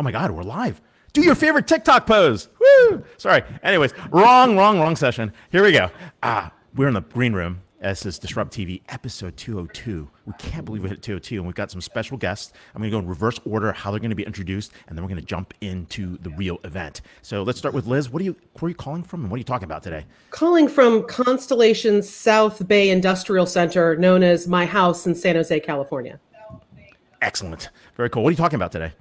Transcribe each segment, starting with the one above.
Oh my God, we're live. Do your favorite TikTok pose. Woo! Sorry. Anyways, wrong session. Here we go. We're in the green room. This is DisrupTV episode 202. We can't believe we hit 202, and we've got some special guests. I'm going to go in reverse order how they're going to be introduced, and then we're going to jump into the real event. So let's start with Liz. Where are you calling from, and what are you talking about today? Calling from Constellation South Bay Industrial Center, known as my house in San Jose, California. Excellent. Very cool. What are you talking about today?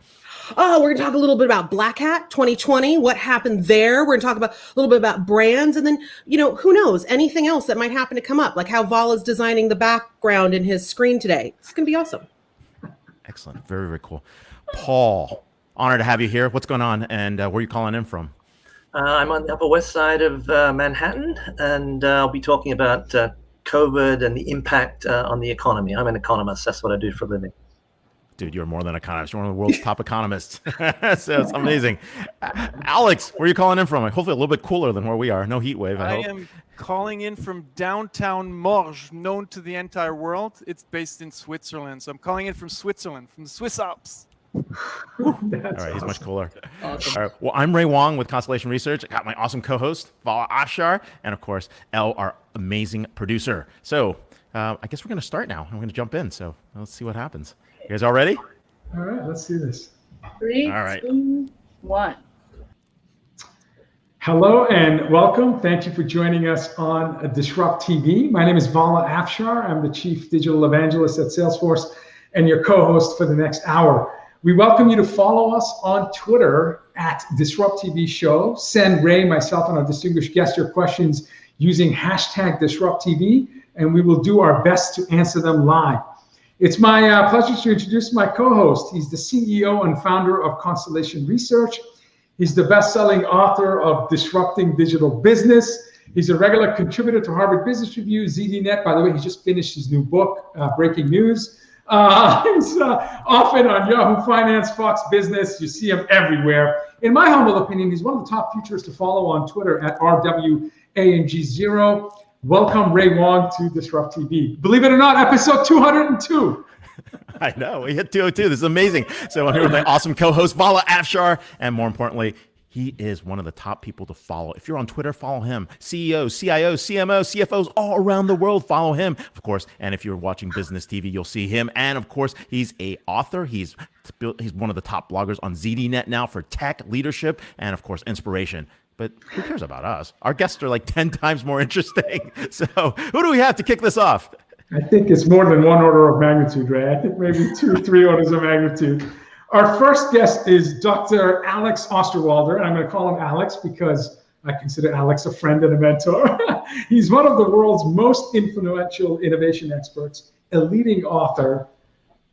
Oh, we're going to talk a little bit about Black Hat 2020, what happened there. We're going to talk about a little bit about brands, and then, who knows, anything else that might happen to come up, like how Vala's designing the background in his screen today. It's going to be awesome. Excellent. Very, very cool. Paul, honored to have you here. What's going on, and where are you calling in from? I'm on the Upper West Side of Manhattan, and I'll be talking about COVID and the impact on the economy. I'm an economist. That's what I do for a living. Dude, you're more than an economist. You're one of the world's top economists. So it's amazing. Alex, where are you calling in from? Hopefully a little bit cooler than where we are. No heat wave, I hope. I am calling in from downtown Morges, known to the entire world. It's based in Switzerland. So I'm calling in from Switzerland, from the Swiss Alps. All right, he's much cooler. Awesome. All right, well, I'm Ray Wang with Constellation Research. I got my awesome co-host, Vala Afshar, and of course, Elle, our amazing producer. So I guess we're going to start now. I'm going to jump in. So let's see what happens. You guys all ready? All right, let's do this. 3, all right. 2, 1. Hello and welcome. Thank you for joining us on DisrupTV. My name is Wang and Vala Afshar. I'm the Chief Digital Evangelist at Salesforce and your co-host for the next hour. We welcome you to follow us on Twitter at DisrupTV Show. Send Ray, myself, and our distinguished guest your questions using hashtag DisrupTV, and we will do our best to answer them live. It's my pleasure to introduce my co-host. He's the CEO and founder of Constellation Research. He's the best-selling author of Disrupting Digital Business. He's a regular contributor to Harvard Business Review, ZDNet. By the way, he just finished his new book, Breaking News. He's often on Yahoo Finance, Fox Business. You see him everywhere. In my humble opinion, he's one of the top futurists to follow on Twitter at RWANG0. Welcome, Ray Wang, to DisrupTV. Believe it or not, episode 202. I know, we hit 202. This is amazing. So I'm here with my awesome co-host, Vala Afshar, and more importantly, he is one of the top people to follow. If you're on Twitter, follow him. CEOs, CIOs, CMOs, CFOs all around the world, follow him, of course. And if you're watching Business TV, you'll see him. And of course, he's an author. He's one of the top bloggers on ZDNet now for tech, leadership, and of course, inspiration. But who cares about us? Our guests are like 10 times more interesting. So who do we have to kick this off? I think it's more than one order of magnitude, Ray. I think maybe 2 or 3 orders of magnitude. Our first guest is Dr. Alex Osterwalder, and I'm going to call him Alex because I consider Alex a friend and a mentor. He's one of the world's most influential innovation experts, a leading author.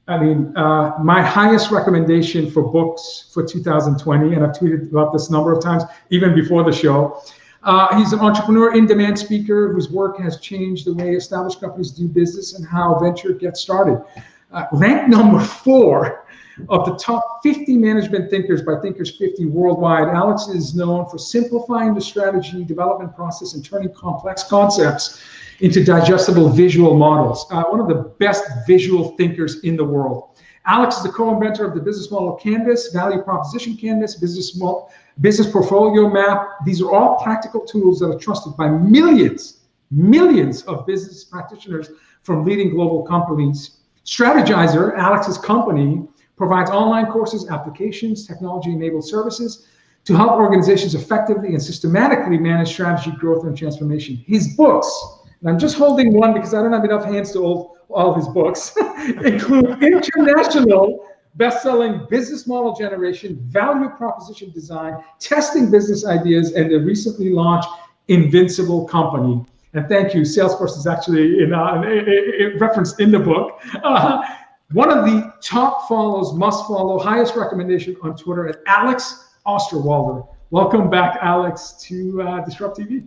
I mean, my highest recommendation for books for 2020, and I've tweeted about this a number of times, even before the show. He's an entrepreneur, in-demand speaker whose work has changed the way established companies do business and how venture gets started. Ranked number 4 of the top 50 management thinkers by Thinkers 50 worldwide, Alex is known for simplifying the strategy development process and turning complex concepts into digestible visual models. One of the best visual thinkers in the world. Alex is the co-inventor of the business model canvas, value proposition canvas, business portfolio map. These are all practical tools that are trusted by millions of business practitioners from leading global companies. Strategyzer, Alex's company, provides online courses, applications, technology-enabled services to help organizations effectively and systematically manage strategy, growth, and transformation. His books, and I'm just holding one because I don't have enough hands to hold all of his books, include international best-selling business model generation, value proposition design, testing business ideas, and the recently launched Invincible Company. And thank you, Salesforce is actually referenced in the book. One of the top follows, must follow, highest recommendation on Twitter at Alex Osterwalder. Welcome back, Alex, to DisrupTV.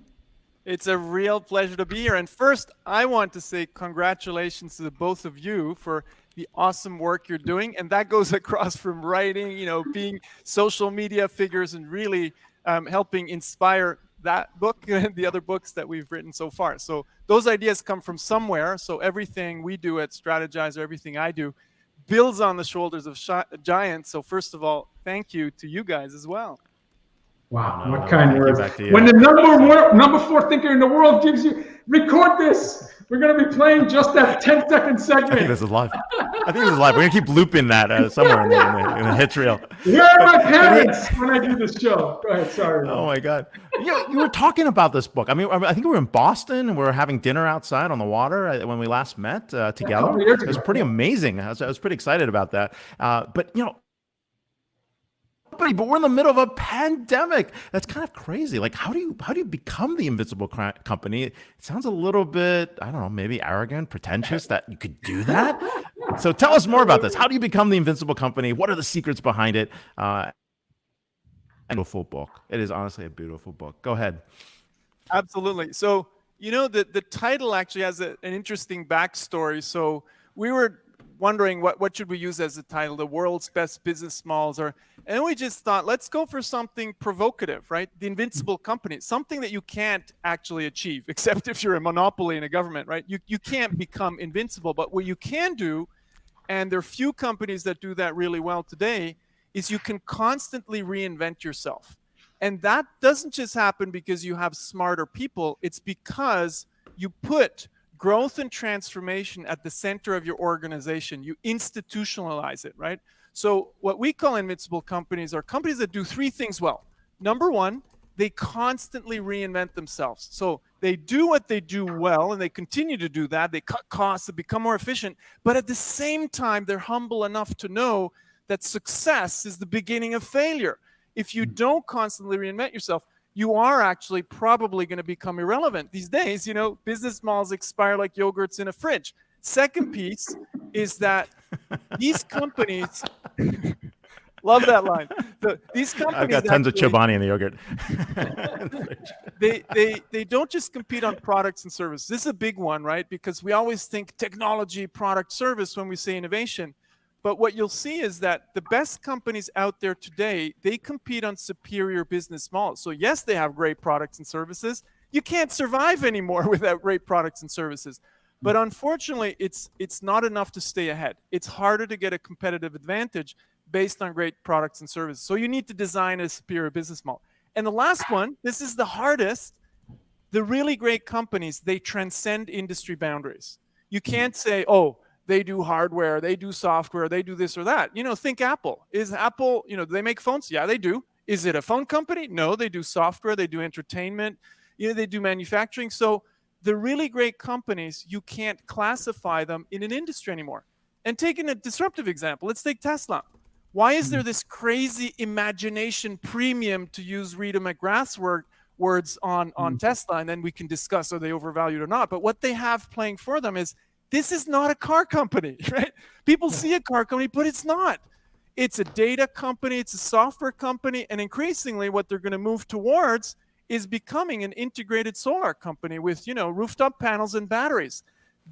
It's a real pleasure to be here. And first, I want to say congratulations to the both of you for the awesome work you're doing. And that goes across from writing, being social media figures and really helping inspire that book and the other books that we've written so far. So those ideas come from somewhere. So everything we do at Strategyzer, everything I do, builds on the shoulders of giants. So first of all, thank you to you guys as well. Wow, No, what no, kind thank you, words. back to you. When the number 4 thinker in the world gives you, record this. We're going to be playing just that 10-second segment. I think this is live. We're going to keep looping that somewhere in the hits reel. Where are my parents when I do this show? Go ahead, sorry. Oh my God. You were talking about this book. I mean, I think we were in Boston and we were having dinner outside on the water when we last met together. It was pretty amazing. I was pretty excited about that. But we're in the middle of a pandemic. That's kind of crazy. Like, how do you become the invincible company? It sounds a little bit, I don't know, maybe arrogant, pretentious that you could do that. So tell us more about this. How do you become the invincible company? What are the secrets behind it? Beautiful book. It is honestly a beautiful book. Go ahead. Absolutely. So, the title actually has an interesting backstory. So we were wondering what should we use as a title, the world's best business models, and we just thought, let's go for something provocative, right? The invincible company, something that you can't actually achieve, except if you're a monopoly in a government, right? You can't become invincible, but what you can do, and there are few companies that do that really well today, is you can constantly reinvent yourself. And that doesn't just happen because you have smarter people, it's because you put growth and transformation at the center of your organization. You institutionalize it, right? So what we call invincible companies are companies that do 3 things well. Number 1, they constantly reinvent themselves. So they do what they do well, and they continue to do that. They cut costs, they become more efficient. But at the same time, they're humble enough to know that success is the beginning of failure. If you don't constantly reinvent yourself, you are actually probably going to become irrelevant. These days, business models expire like yogurts in a fridge. Second piece is that these companies, love that line. These companies, I've got tons of Chobani in the yogurt. they don't just compete on products and services. This is a big one, right? Because we always think technology, product, service when we say innovation. But what you'll see is that the best companies out there today, they compete on superior business models. So yes, they have great products and services. You can't survive anymore without great products and services. But unfortunately, it's not enough to stay ahead. It's harder to get a competitive advantage based on great products and services. So you need to design a superior business model. And the last one, this is the hardest. The really great companies, they transcend industry boundaries. You can't say, oh, they do hardware, they do software, they do this or that. Think Apple. Is Apple, do they make phones? Yeah, they do. Is it a phone company? No, they do software, they do entertainment, they do manufacturing. So the really great companies, you can't classify them in an industry anymore. And taking a disruptive example, let's take Tesla. Why is there this crazy imagination premium, to use Rita McGrath's words on Tesla, and then we can discuss are they overvalued or not. But what they have playing for them is, this is not a car company, right? People see a car company, but it's not. It's a data company, it's a software company, and increasingly what they're going to move towards is becoming an integrated solar company with, rooftop panels and batteries.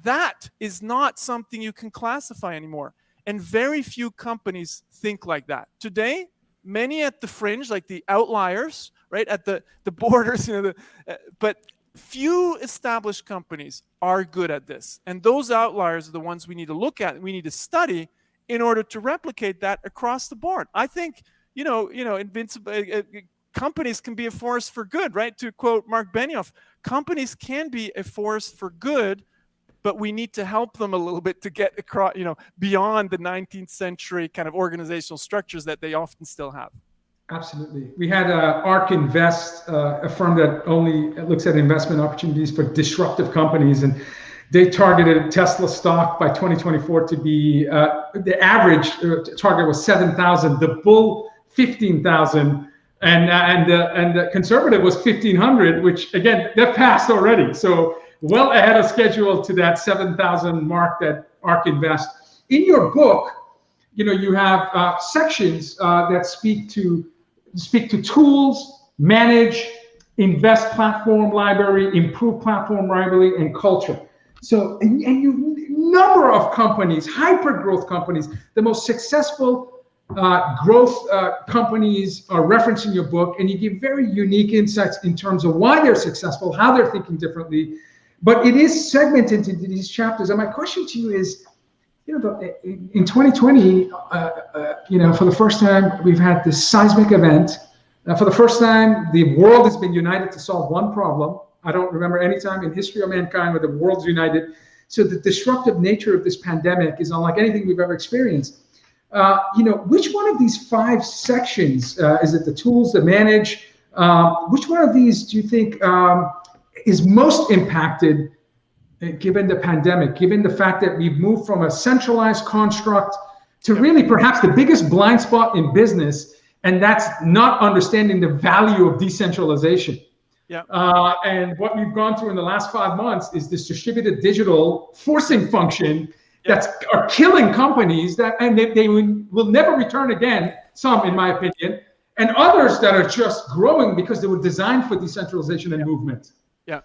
That is not something you can classify anymore. And very few companies think like that. Today, many at the fringe, like the outliers, right, at the borders, but few established companies are good at this. And those outliers are the ones we need to look at and we need to study in order to replicate that across the board. I think, invincible companies can be a force for good, right? To quote Mark Benioff, companies can be a force for good, but we need to help them a little bit to get across, beyond the 19th century kind of organizational structures that they often still have. Absolutely. We had ARK Invest, a firm that only looks at investment opportunities for disruptive companies, and they targeted Tesla stock by 2024 to be the average target was 7,000, the bull 15,000, and the conservative was 1,500, which again that passed already. So well ahead of schedule to that 7,000 mark that ARK Invest. In your book, you have sections that speak to tools, manage, invest platform library, improve platform library, and culture. So, and you number of companies, hyper growth companies, the most successful growth companies are referenced in your book, and you give very unique insights in terms of why they're successful, how they're thinking differently. But it is segmented into these chapters. And my question to you is, in 2020, for the first time, we've had this seismic event. For the first time, the world has been united to solve one problem. I don't remember any time in history of mankind where the world's united. So the disruptive nature of this pandemic is unlike anything we've ever experienced. Which one of these 5 sections, is it the tools to manage? Which one of these do you think is most impacted given the pandemic, given the fact that we've moved from a centralized construct to really perhaps the biggest blind spot in business, and that's not understanding the value of decentralization. Yeah. And what we've gone through in the last 5 months is this distributed digital forcing function that's are killing companies and they will never return again, some in my opinion, and others that are just growing because they were designed for decentralization and movement. Yeah.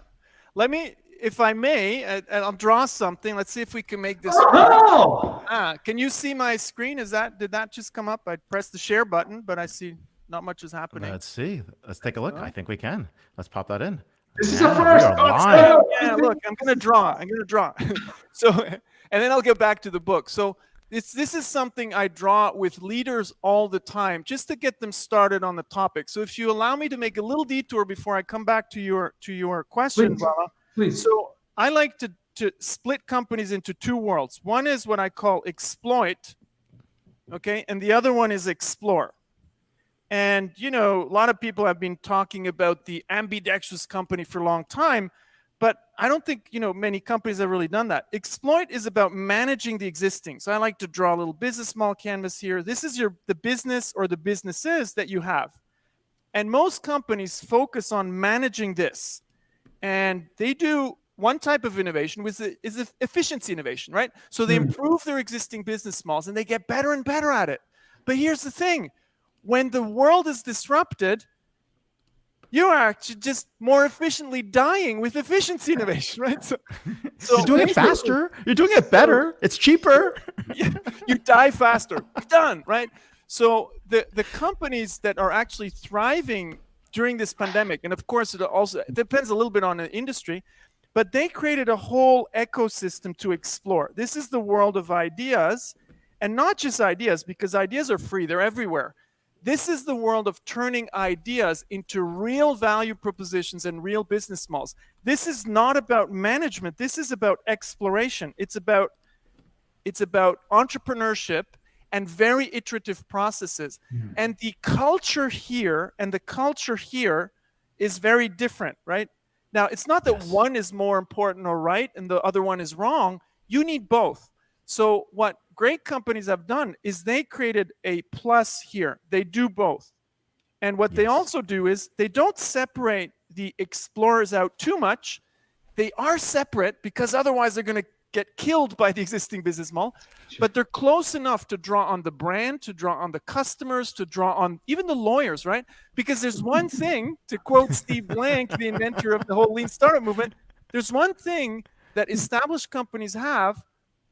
Let me, if I may, I'll draw something. Let's see if we can make this. Can you see my screen? Did that just come up? I pressed the share button, but I see not much is happening. Let's see. Let's take a look. I think we can. Let's pop that in. This is a first. Yeah, look, I'm going to draw. So, and then I'll get back to the book. So this is something I draw with leaders all the time, just to get them started on the topic. So if you allow me to make a little detour before I come back to your question, Vala. Please. So I like to split companies into 2 worlds. One is what I call exploit, okay, and the other one is explore. And, a lot of people have been talking about the ambidextrous company for a long time, but I don't think, many companies have really done that. Exploit is about managing the existing. So I like to draw a little business model canvas here. This is the business or the businesses that you have. And most companies focus on managing this. And they do one type of innovation, which is efficiency innovation, right? So they improve their existing business models and they get better and better at it. But here's the thing. When the world is disrupted, you are actually just more efficiently dying with efficiency innovation, right? So you're doing it faster. You're doing it better. It's cheaper. You die faster. Done, right? So the companies that are actually thriving during this pandemic, and of course it depends a little bit on the industry, but they created a whole ecosystem to explore. This is the world of ideas, and not just ideas, because ideas are free, they're everywhere. This is the world of turning ideas into real value propositions and real business models. This is not about management, this is about exploration. It's about entrepreneurship and very iterative processes. And the culture here is very different, right? Now, it's not that one is more important or right and the other one is wrong. You need both. So what great companies have done is they created a plus here. They do both. And what they also do is they don't separate the explorers out too much. They are separate because otherwise they're going to get killed by the existing business model, but they're close enough to draw on the brand, to draw on the customers, to draw on even the lawyers, right? Because there's one thing, to quote Steve Blank, the inventor of the whole lean startup movement, there's one thing that established companies have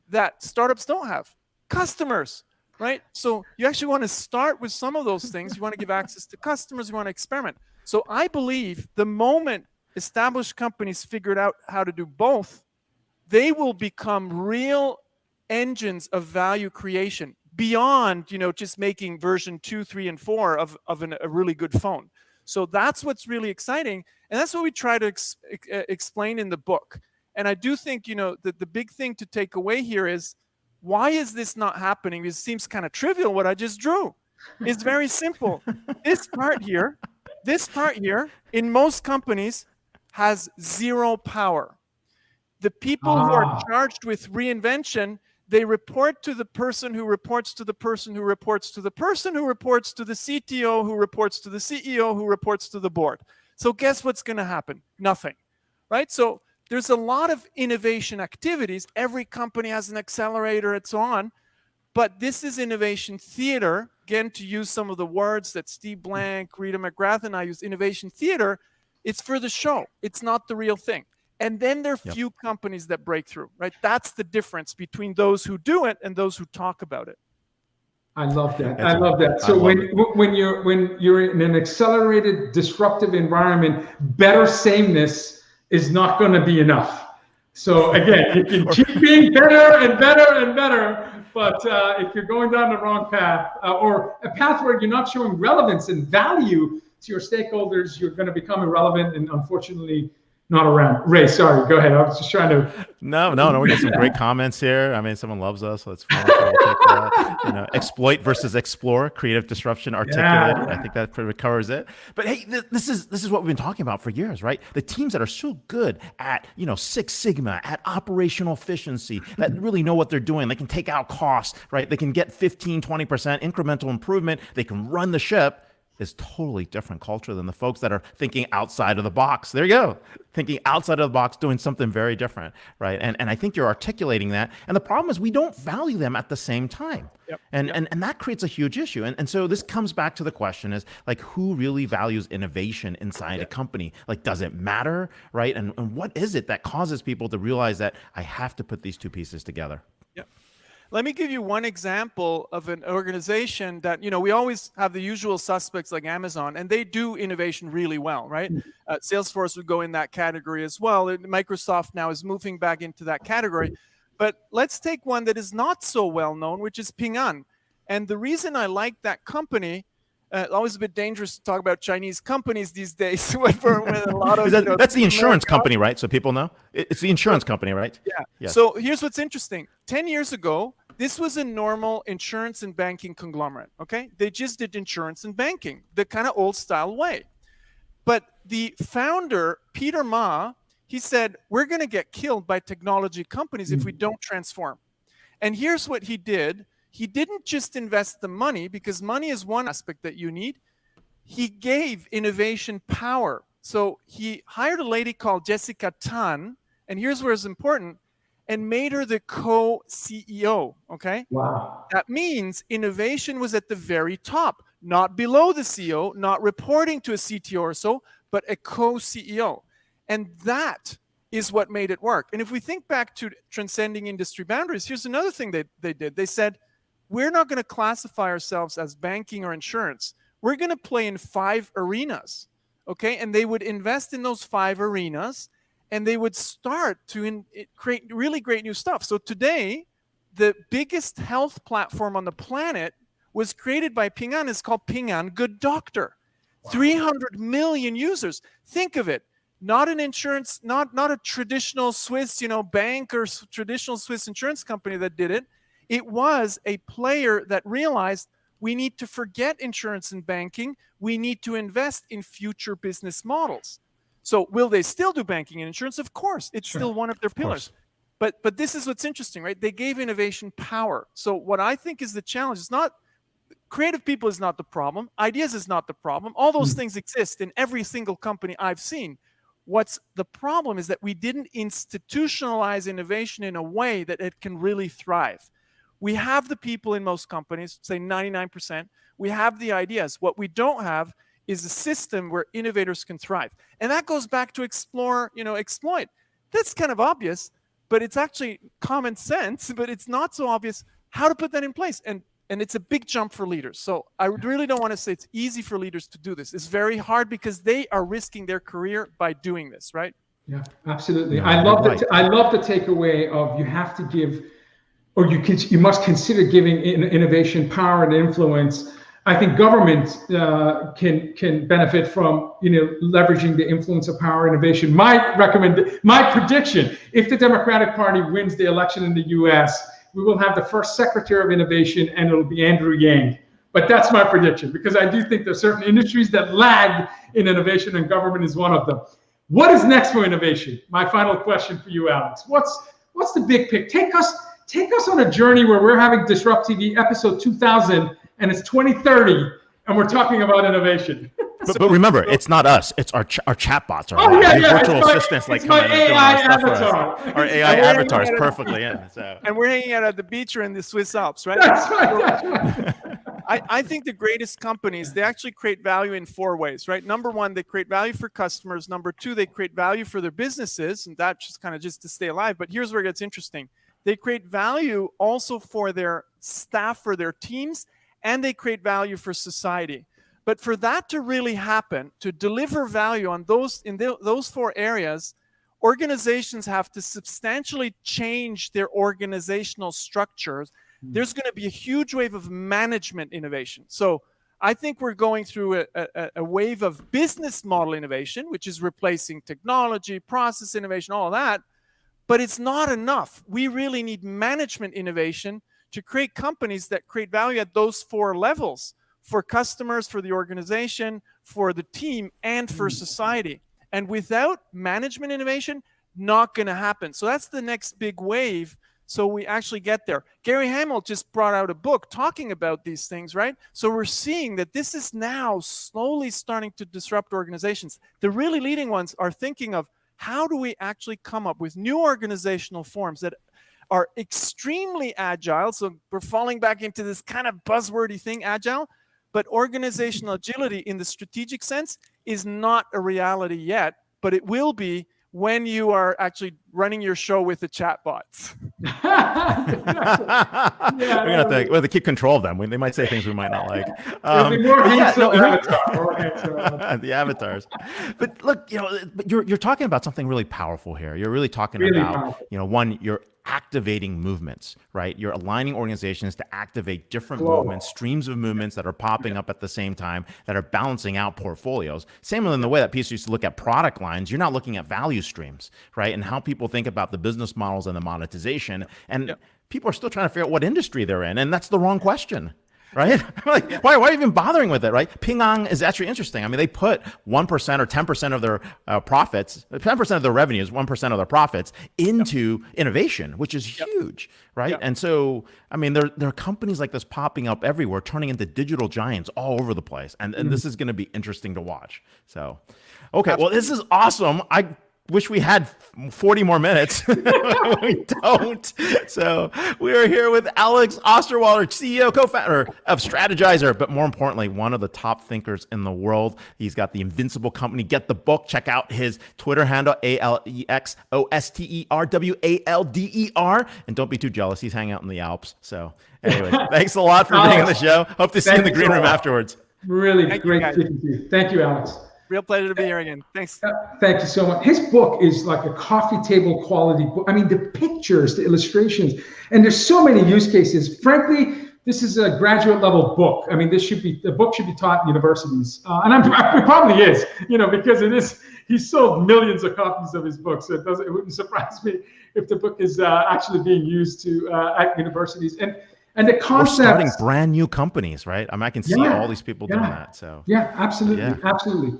that startups don't have: customers, right? So you actually want to start with some of those things. You want to give access to customers, you want to experiment. So I believe the moment established companies figured out how to do both, they will become real engines of value creation beyond, just making version 2, 3, and 4 of a really good phone. So that's what's really exciting. And that's what we try to explain in the book. And I do think, that the big thing to take away here is, why is this not happening? It seems kind of trivial what I just drew. It's very simple. This part here, in most companies has zero power. The people who are charged with reinvention, they report to the person who reports to the person who reports to the person who reports to the CTO, who reports to the CEO, who reports to the board. So guess what's going to happen? Nothing, right? So there's a lot of innovation activities. Every company has an accelerator and so on. But this is innovation theater. Again, to use some of the words that Steve Blank, Rita McGrath, and I use, innovation theater. It's for the show. It's not the real thing. And then there are few companies that break through, right? That's the difference between those who do it and those who talk about it. I love that. I love that. So when you're in an accelerated, disruptive environment, better sameness is not going to be enough. So again, you can keep being better and better and better, but if you're going down the wrong path, or a path where you're not showing relevance and value to your stakeholders, you're going to become irrelevant and unfortunately not around. Ray, sorry, go ahead. I was just trying to. No. We got some great comments here. I mean, someone loves us. Let's we'll take that. Exploit versus explore, creative disruption, articulated. I think that pretty covers it. But hey, this is what we've been talking about for years, right? The teams that are so good at Six Sigma, at operational efficiency, that really know what they're doing. They can take out costs, right? They can get 15, 20% incremental improvement. They can run the ship. Is totally different culture than the folks that are thinking outside of the box. There you go. Thinking outside of the box, doing something very different, right? And I think you're articulating that. And the problem is we don't value them at the same time. And that creates a huge issue. And so this comes back to the question is like, who really values innovation inside a company? Like, does it matter, right? And what is it that causes people to realize that I have to put these two pieces together? Let me give you one example of an organization that, we always have the usual suspects like Amazon, and they do innovation really well, right? Salesforce would go in that category as well. Microsoft now is moving back into that category. But let's take one that is not so well known, which is Ping An. And the reason I like that company, always a bit dangerous to talk about Chinese companies these days. With a lot of, that's the insurance company, right? So people know. It's the insurance company, right? Yeah. So here's what's interesting. 10 years ago, this was a normal insurance and banking conglomerate, okay? They just did insurance and banking, the kind of old style way. But the founder, Peter Ma, he said, we're going to get killed by technology companies if we don't transform. And here's what he did. He didn't just invest the money, because money is one aspect that you need. He gave innovation power. So he hired a lady called Jessica Tan, and here's where it's important, and made her the co-CEO, okay? Wow. That means innovation was at the very top, not below the CEO, not reporting to a CTO or so, but a co-CEO. And that is what made it work. And if we think back to transcending industry boundaries, here's another thing they did. They said, we're not going to classify ourselves as banking or insurance. We're going to play in 5 arenas, okay? And they would invest in those 5 arenas, and they would start to create really great new stuff. So today, the biggest health platform on the planet was created by Ping An. It's called Ping An Good Doctor. Wow. 300 million users. Think of it. Not an insurance, not a traditional Swiss, bank or traditional Swiss insurance company that did it. It was a player that realized we need to forget insurance and banking. We need to invest in future business models. So will they still do banking and insurance? Of course. It's still one of their pillars. But this is what's interesting, right? They gave innovation power. So what I think is the challenge is not creative people is not the problem. Ideas is not the problem. All those things exist in every single company I've seen. What's the problem is that we didn't institutionalize innovation in a way that it can really thrive. We have the people in most companies, say 99%. We have the ideas. What we don't have is a system where innovators can thrive. And that goes back to explore, exploit. That's kind of obvious, but it's actually common sense, but it's not so obvious how to put that in place. And it's a big jump for leaders. So I really don't want to say it's easy for leaders to do this. It's very hard because they are risking their career by doing this, right? Yeah, absolutely. No, I love the takeaway of you have to give, or you must consider giving innovation power and influence. I think government can benefit from leveraging the influence of power innovation. My prediction: if the Democratic Party wins the election in the U.S., we will have the first Secretary of Innovation, and it'll be Andrew Yang. But that's my prediction, because I do think there's certain industries that lag in innovation, and government is one of them. What is next for innovation? My final question for you, Alex. What's the big pick? Take us on a journey where we're having DisrupTV episode 2000, and it's 2030, and we're talking about innovation. But remember, it's not us. It's our chatbots. Virtual assistants like coming and doing AI our stuff for avatar. us. Our AI avatars perfectly in. So. And we're hanging out at the beach or in the Swiss Alps, right? That's right. I think the greatest companies, they actually create value in 4 ways, right? Number 1, they create value for customers. Number 2, they create value for their businesses, and that's just kind of just to stay alive. But here's where it gets interesting. They create value also for their staff, for their teams, and they create value for society. But for that to really happen, to deliver value on those 4 areas, organizations have to substantially change their organizational structures, there's going to be a huge wave of management innovation. So I think we're going through a wave of business model innovation, which is replacing technology, process innovation, all of that. But it's not enough. We really need management innovation to create companies that create value at those 4 levels for customers, for the organization, for the team, and for society. And without management innovation, not going to happen. So that's the next big wave. So we actually get there. Gary Hamel just brought out a book talking about these things, right? So we're seeing that this is now slowly starting to disrupt organizations. The really leading ones are thinking of how do we actually come up with new organizational forms that are extremely agile. So we're falling back into this kind of buzzwordy thing, agile. But organizational agility in the strategic sense is not a reality yet, but it will be when you are actually running your show with the chatbots. We're gonna have to keep control of them. They might say things we might not like. The avatars. But look, you're talking about something really powerful here. You're really talking about, one, you're activating movements, right? You're aligning organizations to activate different movements, streams of movements that are popping up at the same time, that are balancing out portfolios. Same in the way that people used to look at product lines, you're not looking at value streams, right? And how people think about the business models and the monetization. And people are still trying to figure out what industry they're in. And that's the wrong question. Right? Like, why are you even bothering with it, right? Ping An is actually interesting. I mean, they put 1% or 10% of their profits, 10% of their revenues, 1% of their profits into innovation, which is huge, right? And so, I mean, there are companies like this popping up everywhere, turning into digital giants all over the place. And this is going to be interesting to watch. So, okay, well, this is awesome. I wish we had 40 more minutes. We don't. So we are here with Alex Osterwalder, CEO, co-founder of Strategyzer, but more importantly, one of the top thinkers in the world. He's got the Invincible Company. Get the book. Check out his Twitter handle, AlexOsterwalder. And don't be too jealous. He's hanging out in the Alps. So anyway, thanks a lot for being on the show. Hope to see you in the green room afterwards. Really great speaking to you. Thank you, Alex. Real pleasure to be here again. Thanks. Thank you so much. His book is like a coffee table quality book. I mean, the pictures, the illustrations, and there's so many use cases. Frankly, this is a graduate level book. I mean, the book should be taught in universities. And it probably is, because it is, he's sold millions of copies of his book. So it wouldn't surprise me if the book is actually being used at universities. And the concept, we're starting brand new companies, right? I mean, I can see all these people doing that. So absolutely. Absolutely.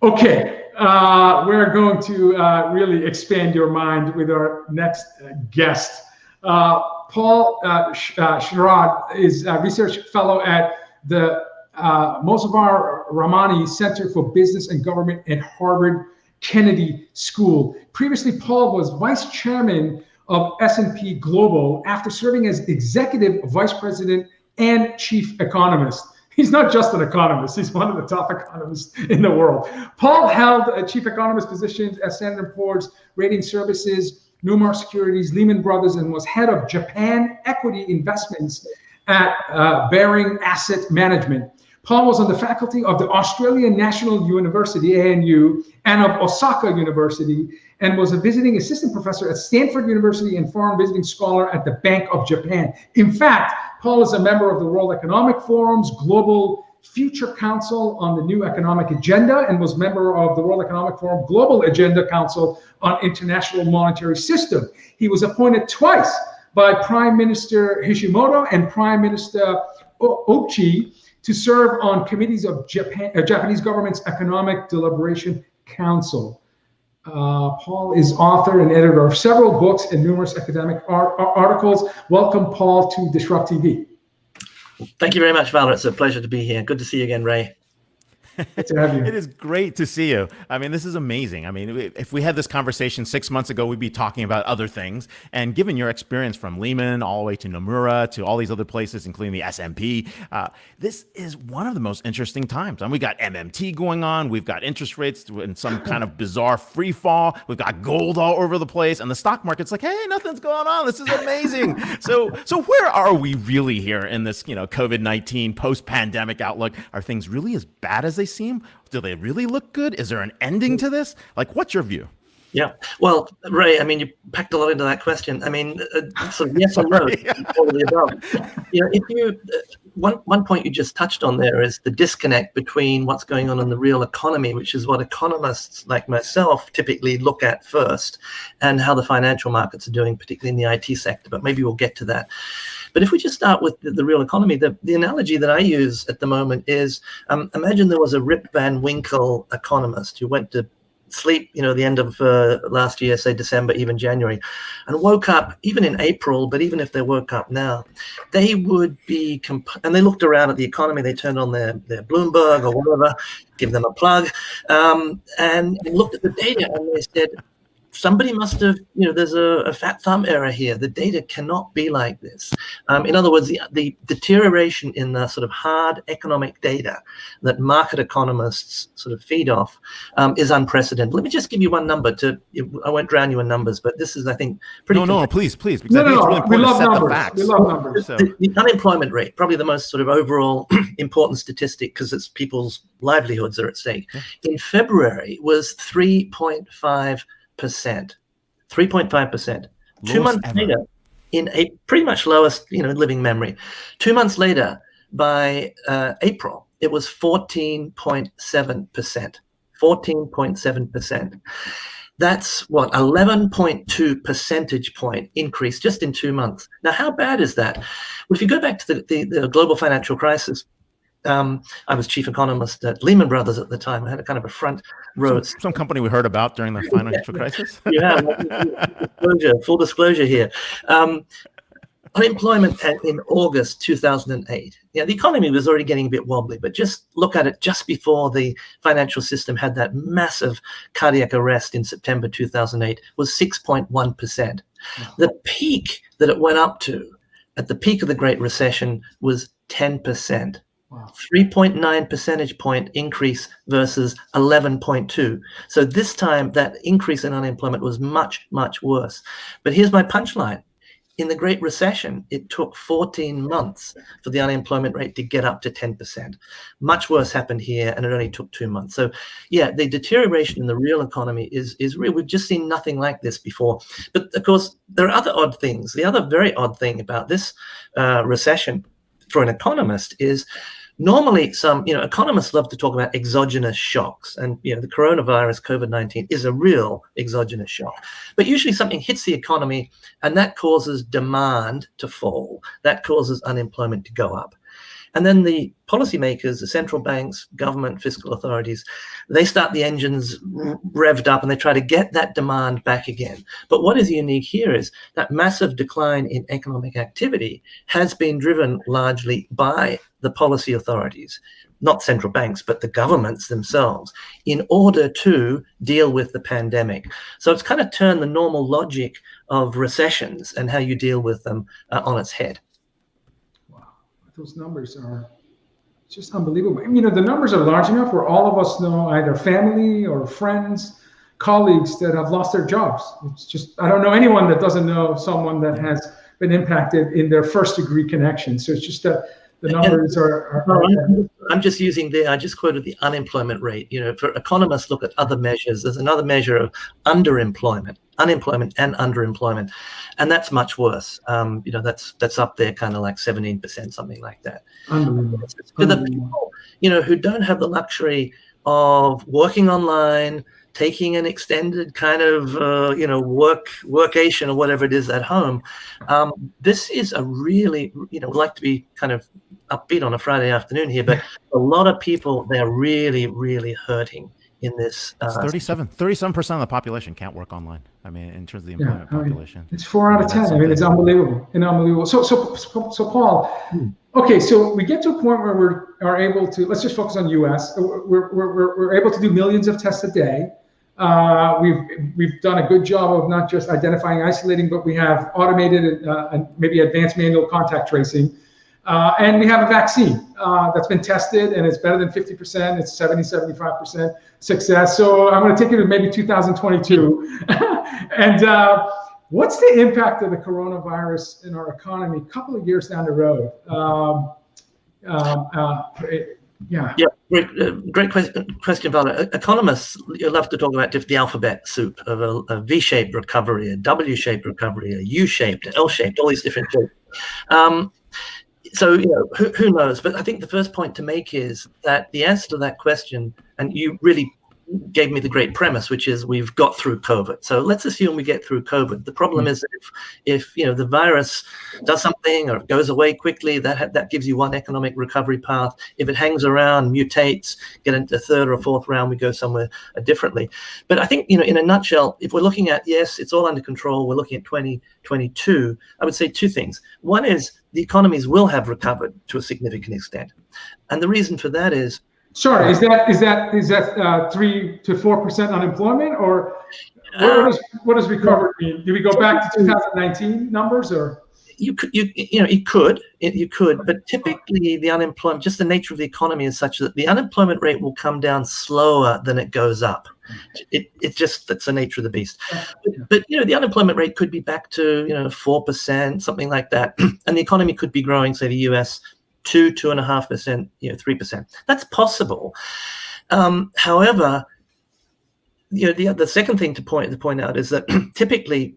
Okay, we're going to really expand your mind with our next guest. Paul Sheard is a research fellow at the Mozaffar Rahmani Center for Business and Government at Harvard Kennedy School. Previously, Paul was vice chairman of S&P Global after serving as executive vice president and chief economist. He's not just an economist, he's one of the top economists in the world. Paul held chief economist positions at Standard & Poor's Rating Services, Newmark Securities, Lehman Brothers, and was head of Japan equity investments at Baring Asset Management. Paul was on the faculty of the Australian National University, ANU, and of Osaka University, and was a visiting assistant professor at Stanford University and foreign visiting scholar at the Bank of Japan. In fact, Paul is a member of the World Economic Forum's Global Future Council on the New Economic Agenda and was member of the World Economic Forum Global Agenda Council on International Monetary System. He was appointed twice by Prime Minister Hashimoto and Prime Minister Ochi to serve on committees of Japanese government's Economic Deliberation Council. Paul is author and editor of several books and numerous academic articles. Welcome, Paul, to DisrupTV. Thank you very much, Vala. It's a pleasure to be here. Good to see you again, Ray. Good to have you. It is great to see you. I mean, this is amazing. I mean, if we had this conversation 6 months ago, we'd be talking about other things. And given your experience from Lehman all the way to Nomura to all these other places, including the S&P, this is one of the most interesting times. And we got MMT going on. We've got interest rates in some kind of bizarre free fall. We've got gold all over the place. And the stock market's like, hey, nothing's going on. This is amazing. So where are we really here in this, COVID-19 post-pandemic outlook? Are things really as bad as they seem? Do they really look good? Is there an ending to this? Like, what's your view? Yeah. Well, Ray, I mean, you packed a lot into that question. I mean, sort of yes or no, all of the above. You know, if you one point you just touched on there is the disconnect between what's going on in the real economy, which is what economists like myself typically look at first, and how the financial markets are doing, particularly in the IT sector. But maybe we'll get to that. But if we just start with the real economy, the analogy that I use at the moment is, imagine there was a Rip Van Winkle economist who went to sleep, you know, the end of last year, say December, even January, and woke up even in April, but even if they woke up now, they would be, and they looked around at the economy, they turned on their Bloomberg or whatever, give them a plug, and looked at the data and they said, somebody must have, you know, there's a fat thumb error here. The data cannot be like this. In other words, the deterioration in the sort of hard economic data that market economists sort of feed off is unprecedented. Let me just give you one number I won't drown you in numbers, but this is, I think, pretty. No, please, because I think it's really important to set the facts. We love numbers. So. The unemployment rate, probably the most sort of overall important statistic because it's people's livelihoods are at stake. Yeah. In February was 3.5%. 3.5%. 2 months ever. Later, in a pretty much lowest, you know, living memory. 2 months later, by April, it was 14.7%. 14.7%. That's what, 11.2 percentage point increase just in 2 months. Now, how bad is that? Well, if you go back to the global financial crisis, I was chief economist at Lehman Brothers at the time. I had a kind of a front row. Some company we heard about during the financial crisis. Yeah, full disclosure here. Unemployment in August 2008. Yeah, the economy was already getting a bit wobbly, but just look at it just before the financial system had that massive cardiac arrest in September 2008 was 6.1%. The peak that it went up to at the peak of the Great Recession was 10%. Wow. 3.9 percentage point increase versus 11.2. So this time that increase in unemployment was much, much worse. But here's my punchline. In the Great Recession, it took 14 months for the unemployment rate to get up to 10%. Much worse happened here, and it only took 2 months. So yeah, the deterioration in the real economy is real. We've just seen nothing like this before. But of course, there are other odd things. The other very odd thing about this recession for an economist is normally economists love to talk about exogenous shocks, and the coronavirus, COVID-19, is a real exogenous shock. But usually something hits the economy and that causes demand to fall. That causes unemployment to go up. And then the policymakers, the central banks, government, fiscal authorities, they start the engines revved up and they try to get that demand back again. But what is unique here is that massive decline in economic activity has been driven largely by the policy authorities, not central banks, but the governments themselves, in order to deal with the pandemic. So it's kind of turned the normal logic of recessions and how you deal with them on its head. Those numbers are just unbelievable. The numbers are large enough where all of us know either family or friends, colleagues that have lost their jobs. It's just, I don't know anyone that doesn't know someone that has been impacted in their first degree connection. So it's just that the numbers are I'm just using I just quoted the unemployment rate. For economists look at other measures. There's another measure of underemployment, unemployment and underemployment. And that's much worse. That's up there kind of like 17%, something like that. For the people, who don't have the luxury of working online, taking an extended kind of, workation or whatever it is at home. This is a really, we like to be kind of upbeat on a Friday afternoon here, but a lot of people, they're really, really hurting in this. 37% of the population can't work online. I mean, in terms of the employment population. It's 4 out of 10. It's unbelievable. So Paul, okay, so we get to a point where we are able to, let's just focus on US. We're able to do millions of tests a day. We've done a good job of not just identifying, isolating, but we have automated and maybe advanced manual contact tracing. And we have a vaccine that's been tested and it's better than 50%. It's 75% success. So I'm going to take you to maybe 2022. And what's the impact of the coronavirus in our economy a couple of years down the road? Yeah. Yeah, great question, Vala. Economists love to talk about the alphabet soup of a V-shaped recovery, a W-shaped recovery, a U-shaped, L-shaped, all these different shapes. So, who knows? But I think the first point to make is that the answer to that question, and you really gave me the great premise, which is we've got through COVID. So let's assume we get through COVID. The problem is that if the virus does something or goes away quickly, that gives you one economic recovery path. If it hangs around, mutates, get into third or fourth round, we go somewhere differently. But I think, in a nutshell, if we're looking at, yes, it's all under control, we're looking at 2022, I would say two things. One is the economies will have recovered to a significant extent. And the reason for that is, Sure. Is that 3 to 4% unemployment, or what does recovered mean? Do we go back to 2019 numbers, or? You could, but typically the unemployment, just the nature of the economy is such that the unemployment rate will come down slower than it goes up. That's the nature of the beast. But the unemployment rate could be back to 4%, something like that, and the economy could be growing, say the US 2.5%, 3%. That's possible. However, the second thing to point out is that typically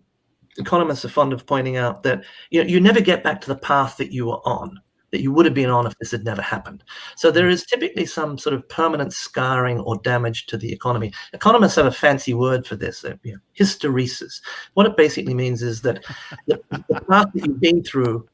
economists are fond of pointing out that you never get back to the path that you were on, that you would have been on if this had never happened. So there is typically some sort of permanent scarring or damage to the economy. Economists have a fancy word for this, hysteresis. What it basically means is that the path that you've been through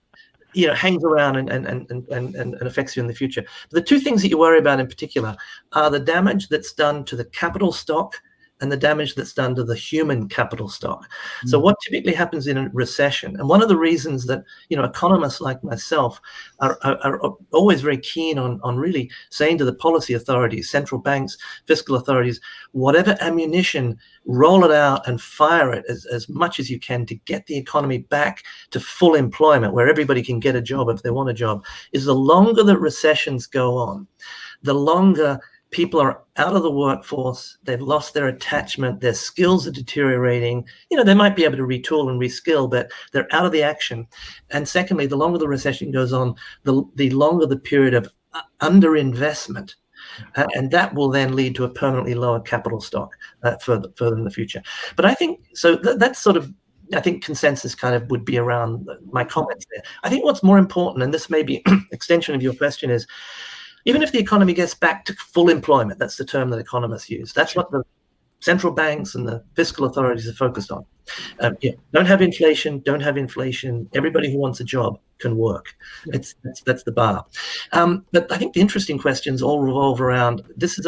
hangs around and affects you in the future. But the two things that you worry about in particular are the damage that's done to the capital stock and the damage that's done to the human capital stock. So what typically happens in a recession, and one of the reasons that economists like myself are always very keen on really saying to the policy authorities, central banks, fiscal authorities, whatever ammunition, roll it out and fire it as much as you can to get the economy back to full employment, where everybody can get a job if they want a job, is the longer that recessions go on, the longer people are out of the workforce, they've lost their attachment, their skills are deteriorating. They might be able to retool and reskill, but they're out of the action. And secondly, the longer the recession goes on, the longer the period of underinvestment. And that will then lead to a permanently lower capital stock further in the future. But I think, so that's sort of, I think consensus kind of would be around my comments there. I think what's more important, and this may be extension of your question, is even if the economy gets back to full employment, that's the term that economists use. That's what the central banks and the fiscal authorities are focused on. Don't have inflation. Everybody who wants a job can work. That's the bar. But I think the interesting questions all revolve around, this is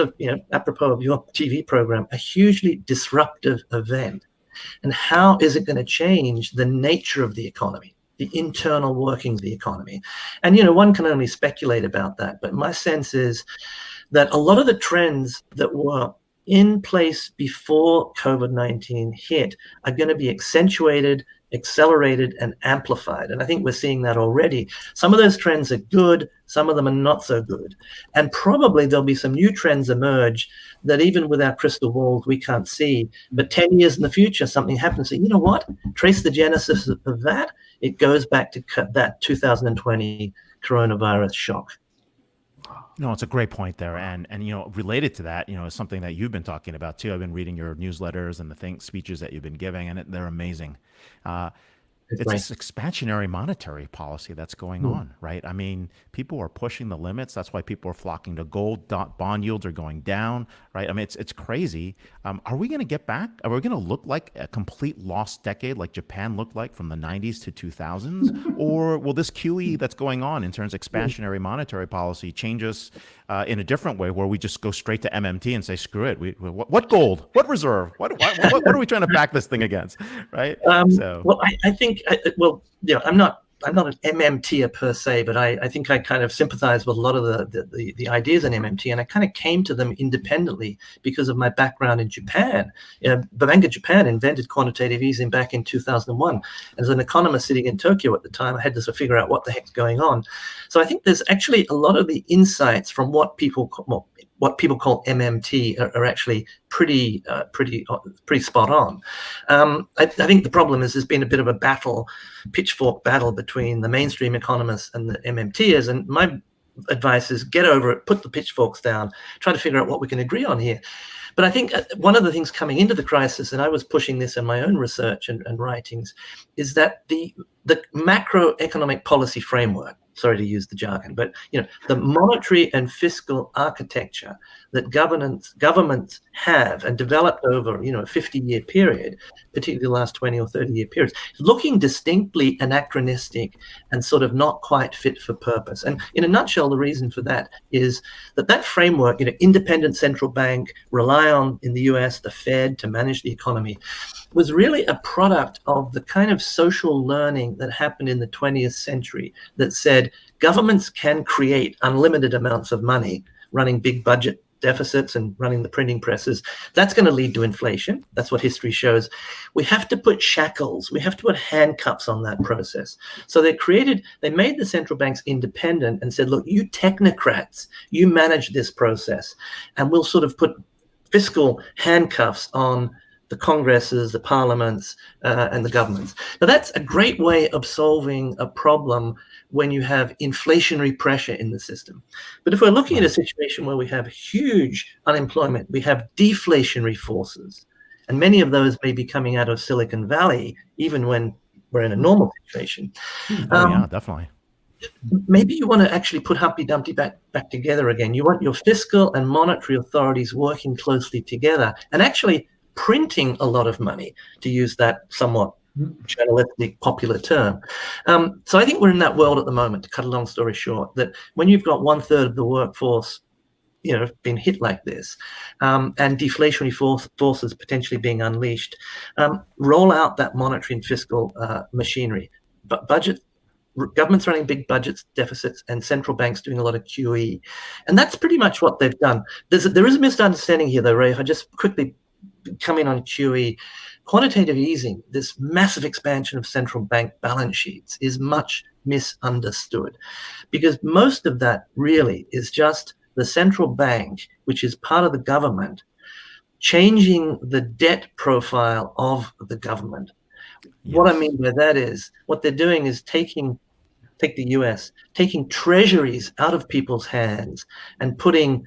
apropos of your TV program, a hugely disruptive event. And how is it going to change the nature of the economy, the internal workings of the economy? And, one can only speculate about that. But my sense is that a lot of the trends that were in place before COVID-19 hit are going to be accentuated, accelerated, and amplified. And I think we're seeing that already. Some of those trends are good, some of them are not so good. And probably there'll be some new trends emerge that even with our crystal balls we can't see. But 10 years in the future, something happens. So you know what? Trace the genesis of that. It goes back to that 2020 coronavirus shock. No, it's a great point there, and related to that, is something that you've been talking about too. I've been reading your newsletters and the speeches that you've been giving, and they're amazing. It's this expansionary monetary policy that's going on, right? I mean, people are pushing the limits. That's why people are flocking to gold. Bond yields are going down, right? I mean, it's crazy. Are we going to get back? Are we going to look like a complete lost decade like Japan looked like from the 90s to 2000s? Or will this QE that's going on in terms of expansionary monetary policy change us in a different way, where we just go straight to MMT and say, screw it. What gold? What reserve? What are we trying to back this thing against, right? Well, I think, I'm not an MMTer per se, but I think I kind of sympathize with a lot of the ideas in MMT, and I kind of came to them independently because of my background in Japan. The Bank of Japan invented quantitative easing back in 2001. And as an economist sitting in Tokyo at the time, I had to sort of figure out what the heck's going on. So I think there's actually a lot of the insights from what people call MMT are actually pretty spot on. I think the problem is there's been a bit of a pitchfork battle between the mainstream economists and the MMTers, and my advice is get over it, put the pitchforks down, try to figure out what we can agree on here. But I think one of the things coming into the crisis, and I was pushing this in my own research and writings, is that the macroeconomic policy framework, sorry to use the jargon, but the monetary and fiscal architecture that governments have and developed over a 50-year period, particularly the last 20 or 30-year periods, is looking distinctly anachronistic and sort of not quite fit for purpose. And in a nutshell, the reason for that is that framework, independent central bank, rely on, in the US, the Fed to manage the economy, was really a product of the kind of social learning that happened in the 20th century that said governments can create unlimited amounts of money running big budget deficits and running the printing presses. That's going to lead to inflation. That's what history shows. We have to put shackles, we have to put handcuffs on that process. So they made the central banks independent and said, look, you technocrats, you manage this process, and we'll sort of put fiscal handcuffs on the congresses, the parliaments, and the governments. Now, that's a great way of solving a problem when you have inflationary pressure in the system. But if we're looking at a situation where we have huge unemployment, we have deflationary forces, and many of those may be coming out of Silicon Valley, even when we're in a normal situation. Yeah, definitely. Maybe you want to actually put Humpty Dumpty back together again. You want your fiscal and monetary authorities working closely together and actually printing a lot of money, to use that somewhat journalistic popular term. So I think we're in that world at the moment, to cut a long story short, that when you've got 1/3 of the workforce being hit like this, and deflationary forces potentially being unleashed, roll out that monetary and fiscal machinery. But governments running big budgets, deficits, and central banks doing a lot of QE. And that's pretty much what they've done. There is a misunderstanding here, though, Ray. If I just quickly come in on QE, quantitative easing, this massive expansion of central bank balance sheets, is much misunderstood, because most of that really is just the central bank, which is part of the government, changing the debt profile of the government. Yes. What I mean by that is, what they're doing is take the US, taking treasuries out of people's hands and putting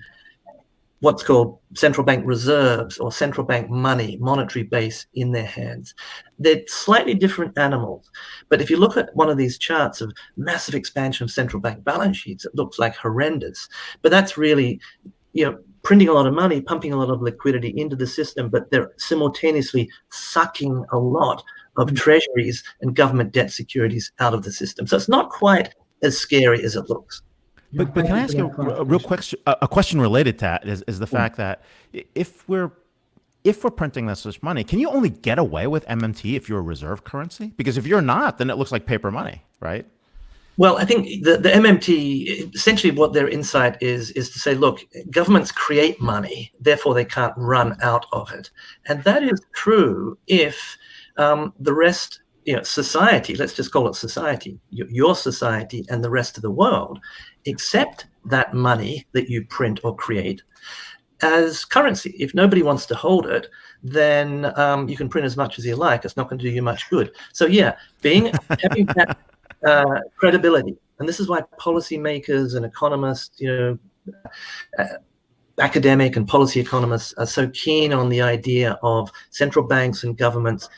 what's called central bank reserves or central bank money, monetary base, in their hands. They're slightly different animals. But if you look at one of these charts of massive expansion of central bank balance sheets, it looks like horrendous. But that's really, printing a lot of money, pumping a lot of liquidity into the system, but they're simultaneously sucking a lot of treasuries and government debt securities out of the system. So it's not quite as scary as it looks. But can I ask you a real question? A question related to that is the fact that if we're printing this much money, can you only get away with MMT if you're a reserve currency? Because if you're not, then it looks like paper money, right? Well, I think the MMT, essentially what their insight is to say, look, governments create money, therefore they can't run out of it. And that is true if the rest, society, let's just call it society, your society and the rest of the world, accept that money that you print or create as currency. If nobody wants to hold it, then you can print as much as you like. It's not going to do you much good. So yeah, having that credibility, and this is why policymakers and economists, academic and policy economists are so keen on the idea of central banks and governments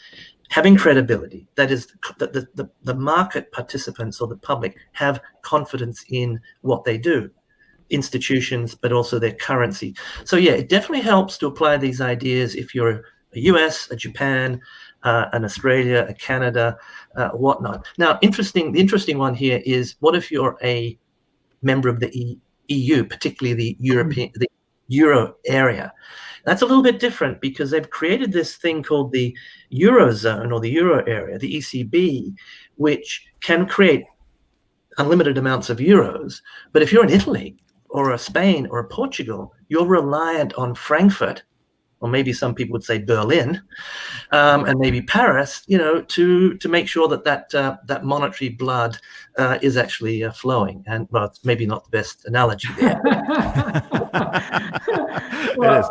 having credibility. That is, the market participants or the public have confidence in what they do, institutions, but also their currency. So yeah, it definitely helps to apply these ideas if you're a US, a Japan, an Australia, a Canada, whatnot. Now, the interesting one here is, what if you're a member of the EU, particularly the Euro area? That's a little bit different, because they've created this thing called the Eurozone or the Euro area, the ECB, which can create unlimited amounts of euros. But if you're in Italy or a Spain or a Portugal, you're reliant on Frankfurt or maybe some people would say Berlin, and maybe Paris, to make sure that monetary blood is actually flowing. And well, it's maybe not the best analogy there. Well,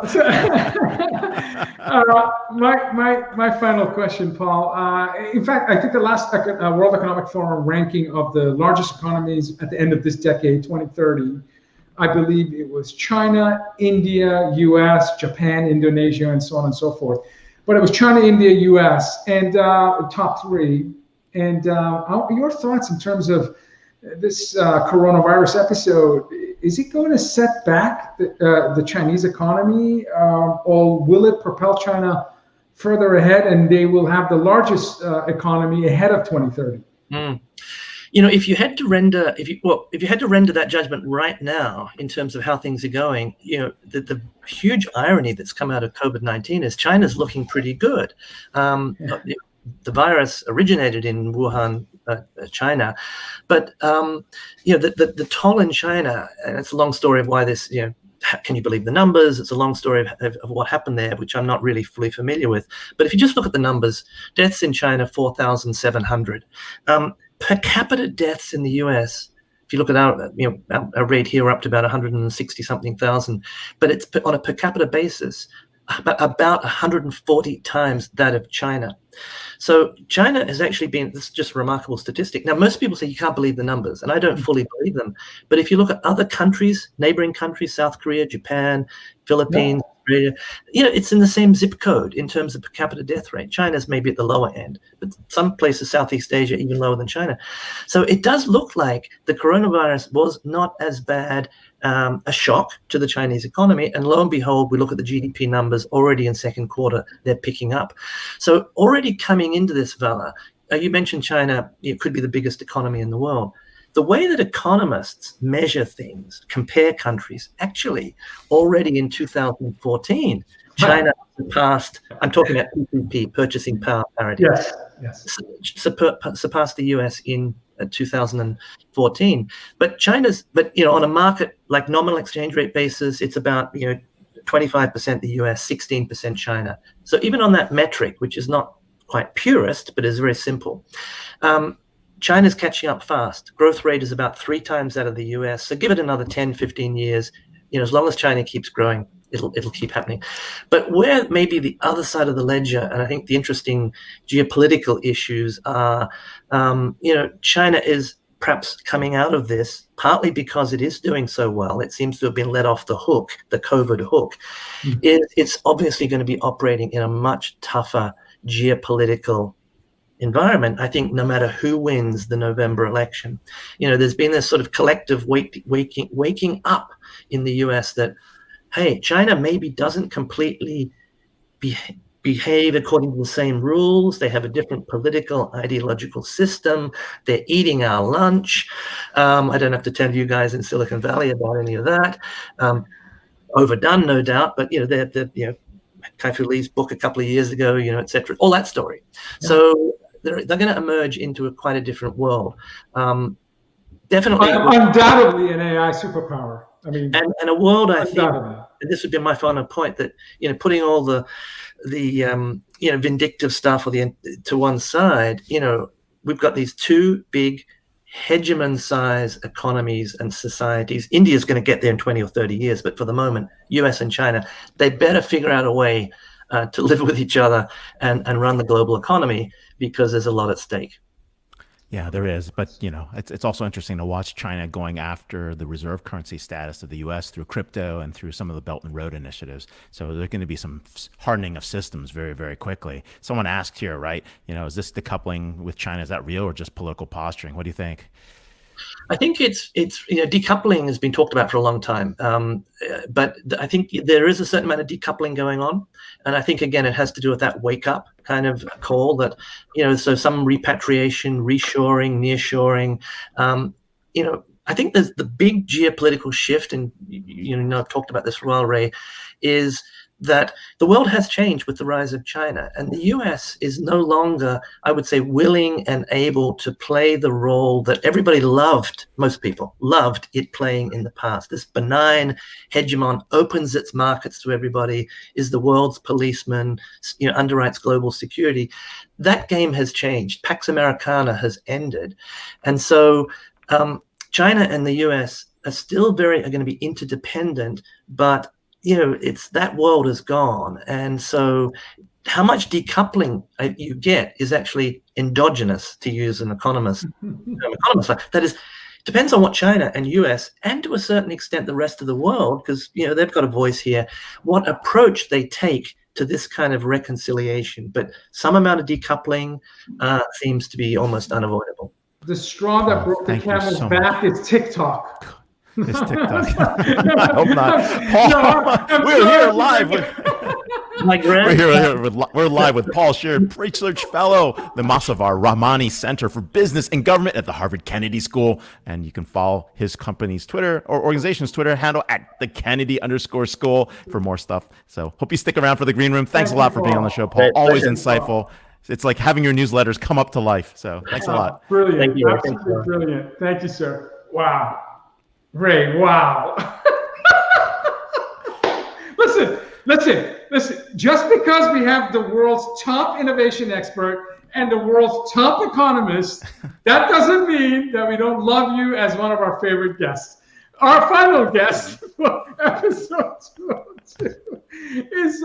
my final question, Paul. In fact, I think the last World Economic Forum ranking of the largest economies at the end of this decade, 2030, I believe it was China, India, US, Japan, Indonesia, and so on and so forth. But it was China, India, US, and top three. And your thoughts in terms of this coronavirus episode? Is it going to set back the Chinese economy, or will it propel China further ahead, and they will have the largest economy ahead of 2030? If you had to render, if you had to render that judgment right now in terms of how things are going, the huge irony that's come out of COVID-19 is China's looking pretty good. The virus originated in Wuhan, China, but the toll in China, and it's a long story of why this, can you believe the numbers? It's a long story of what happened there, which I'm not really fully familiar with. But if you just look at the numbers, deaths in China, 4,700. Per capita deaths in the US, if you look at our rate here, we're up to about 160 something thousand, but it's on a per capita basis, about 140 times that of China. So China has actually been, this is just a remarkable statistic. Now, most people say you can't believe the numbers, and I don't fully believe them. But if you look at other countries, neighboring countries, South Korea, Japan, Philippines, Australia, it's in the same zip code in terms of per capita death rate. China's maybe at the lower end, but some places, Southeast Asia, even lower than China. So it does look like the coronavirus was not as bad a shock to the Chinese economy. And lo and behold, we look at the GDP numbers already in second quarter, they're picking up. So already coming into this, Vala, you mentioned China, it could be the biggest economy in the world. The way that economists measure things, compare countries, actually already in 2014, China surpassed, I'm talking about PPP, purchasing power parity. Yes. Surpassed the US in 2014. But on a market like nominal exchange rate basis, it's about 25% the US, 16% China. So even on that metric, which is not quite purist, but is very simple, China's catching up fast. Growth rate is about 3 times that of the US. So give it another 10, 15 years, as long as China keeps growing, it'll keep happening. But where maybe the other side of the ledger, and I think the interesting geopolitical issues are, China is perhaps coming out of this partly because it is doing so well. It seems to have been let off the hook, the COVID hook. It's obviously going to be operating in a much tougher geopolitical environment, I think, no matter who wins the November election. There's been this sort of collective waking up in the US that, hey, China maybe doesn't completely behave according to the same rules. They have a different political, ideological system. They're eating our lunch. I don't have to tell you guys in Silicon Valley about any of that. Overdone, no doubt, but they're Kai-Fu Lee's book a couple of years ago, et cetera, all that story. Yeah. So they're going to emerge into quite a different world. Definitely. Undoubtedly an AI superpower. I mean, and a world, I think, and this would be my final point, that, putting all the vindictive stuff to one side, we've got these two big hegemon-size economies and societies. India's going to get there in 20 or 30 years, but for the moment, US and China, they better figure out a way to live with each other and run the global economy, because there's a lot at stake. Yeah, there is. But, it's also interesting to watch China going after the reserve currency status of the U.S. through crypto and through some of the Belt and Road initiatives. So there's going to be some hardening of systems very, very quickly. Someone asked here, right, is this decoupling with China, is that real or just political posturing? What do you think? I think it's decoupling has been talked about for a long time, but I think there is a certain amount of decoupling going on, and I think, again, it has to do with that wake up kind of call that so some repatriation, reshoring, nearshoring. I think there's the big geopolitical shift, and I've talked about this for a while, Ray, is that the world has changed with the rise of China, and the US is no longer, I would say, willing and able to play the role that everybody loved, most people loved it playing in the past. This benign hegemon opens its markets to everybody, is the world's policeman, underwrites global security. That game has changed. Pax Americana has ended. And so China and the US are going to be interdependent, but it's that world is gone. And so how much decoupling you get is actually endogenous, to use an economist. That is, depends on what China and US, and to a certain extent the rest of the world, because they've got a voice here, what approach they take to this kind of reconciliation. But some amount of decoupling seems to be almost unavoidable. The straw that broke the camel's back is TikTok. It's TikTok. I hope not. Paul, we're here live. We're live with Paul Sheard, Research Fellow, the Masavar Rahmani Center for Business and Government at the Harvard Kennedy School. And you can follow his company's Twitter or organization's Twitter handle at the Kennedy_school for more stuff. So hope you stick around for the green room. Thanks a lot for being on the show, Paul. Always insightful. It's like having your newsletters come up to life. So thanks a lot. Brilliant. Thank you. Absolutely brilliant. Thank you, sir. Wow. Ray, wow. Listen. Just because we have the world's top innovation expert and the world's top economist, that doesn't mean that we don't love you as one of our favorite guests. Our final guest for episode 202 is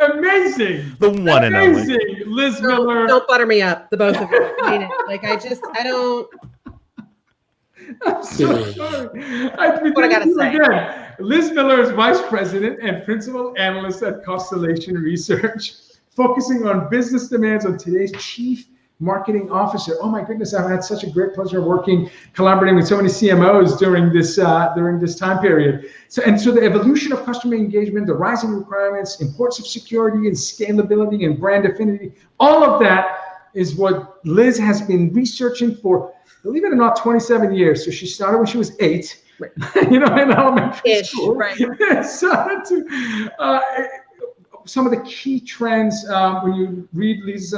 amazing. The one and only. Amazing Liz Miller. Don't butter me up, the both of you. I mean it. I don't. I'm so sorry. What I gotta say. Again, Liz Miller is Vice President and Principal Analyst at Constellation Research, focusing on business demands on today's Chief Marketing Officer. Oh my goodness, I've had such a great pleasure collaborating with so many CMOs during this time period. So the evolution of customer engagement, the rising requirements, importance of security and scalability and brand affinity, all of that is what Liz has been researching for, believe it or not, 27 years. So she started when she was 8, right. In elementary school. Right. Some of the key trends when you read Liz's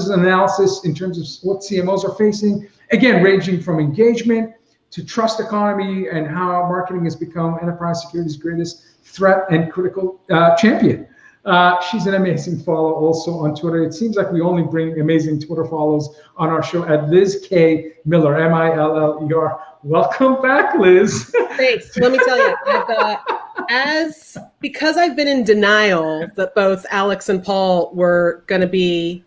analysis in terms of what CMOs are facing, again, ranging from engagement to trust economy and how marketing has become enterprise security's greatest threat and critical champion. She's an amazing follow also on Twitter. It seems like we only bring amazing Twitter follows on our show at Liz K. Miller, Miller. Welcome back, Liz. Thanks. Let me tell you, because I've been in denial that both Alex and Paul were going to be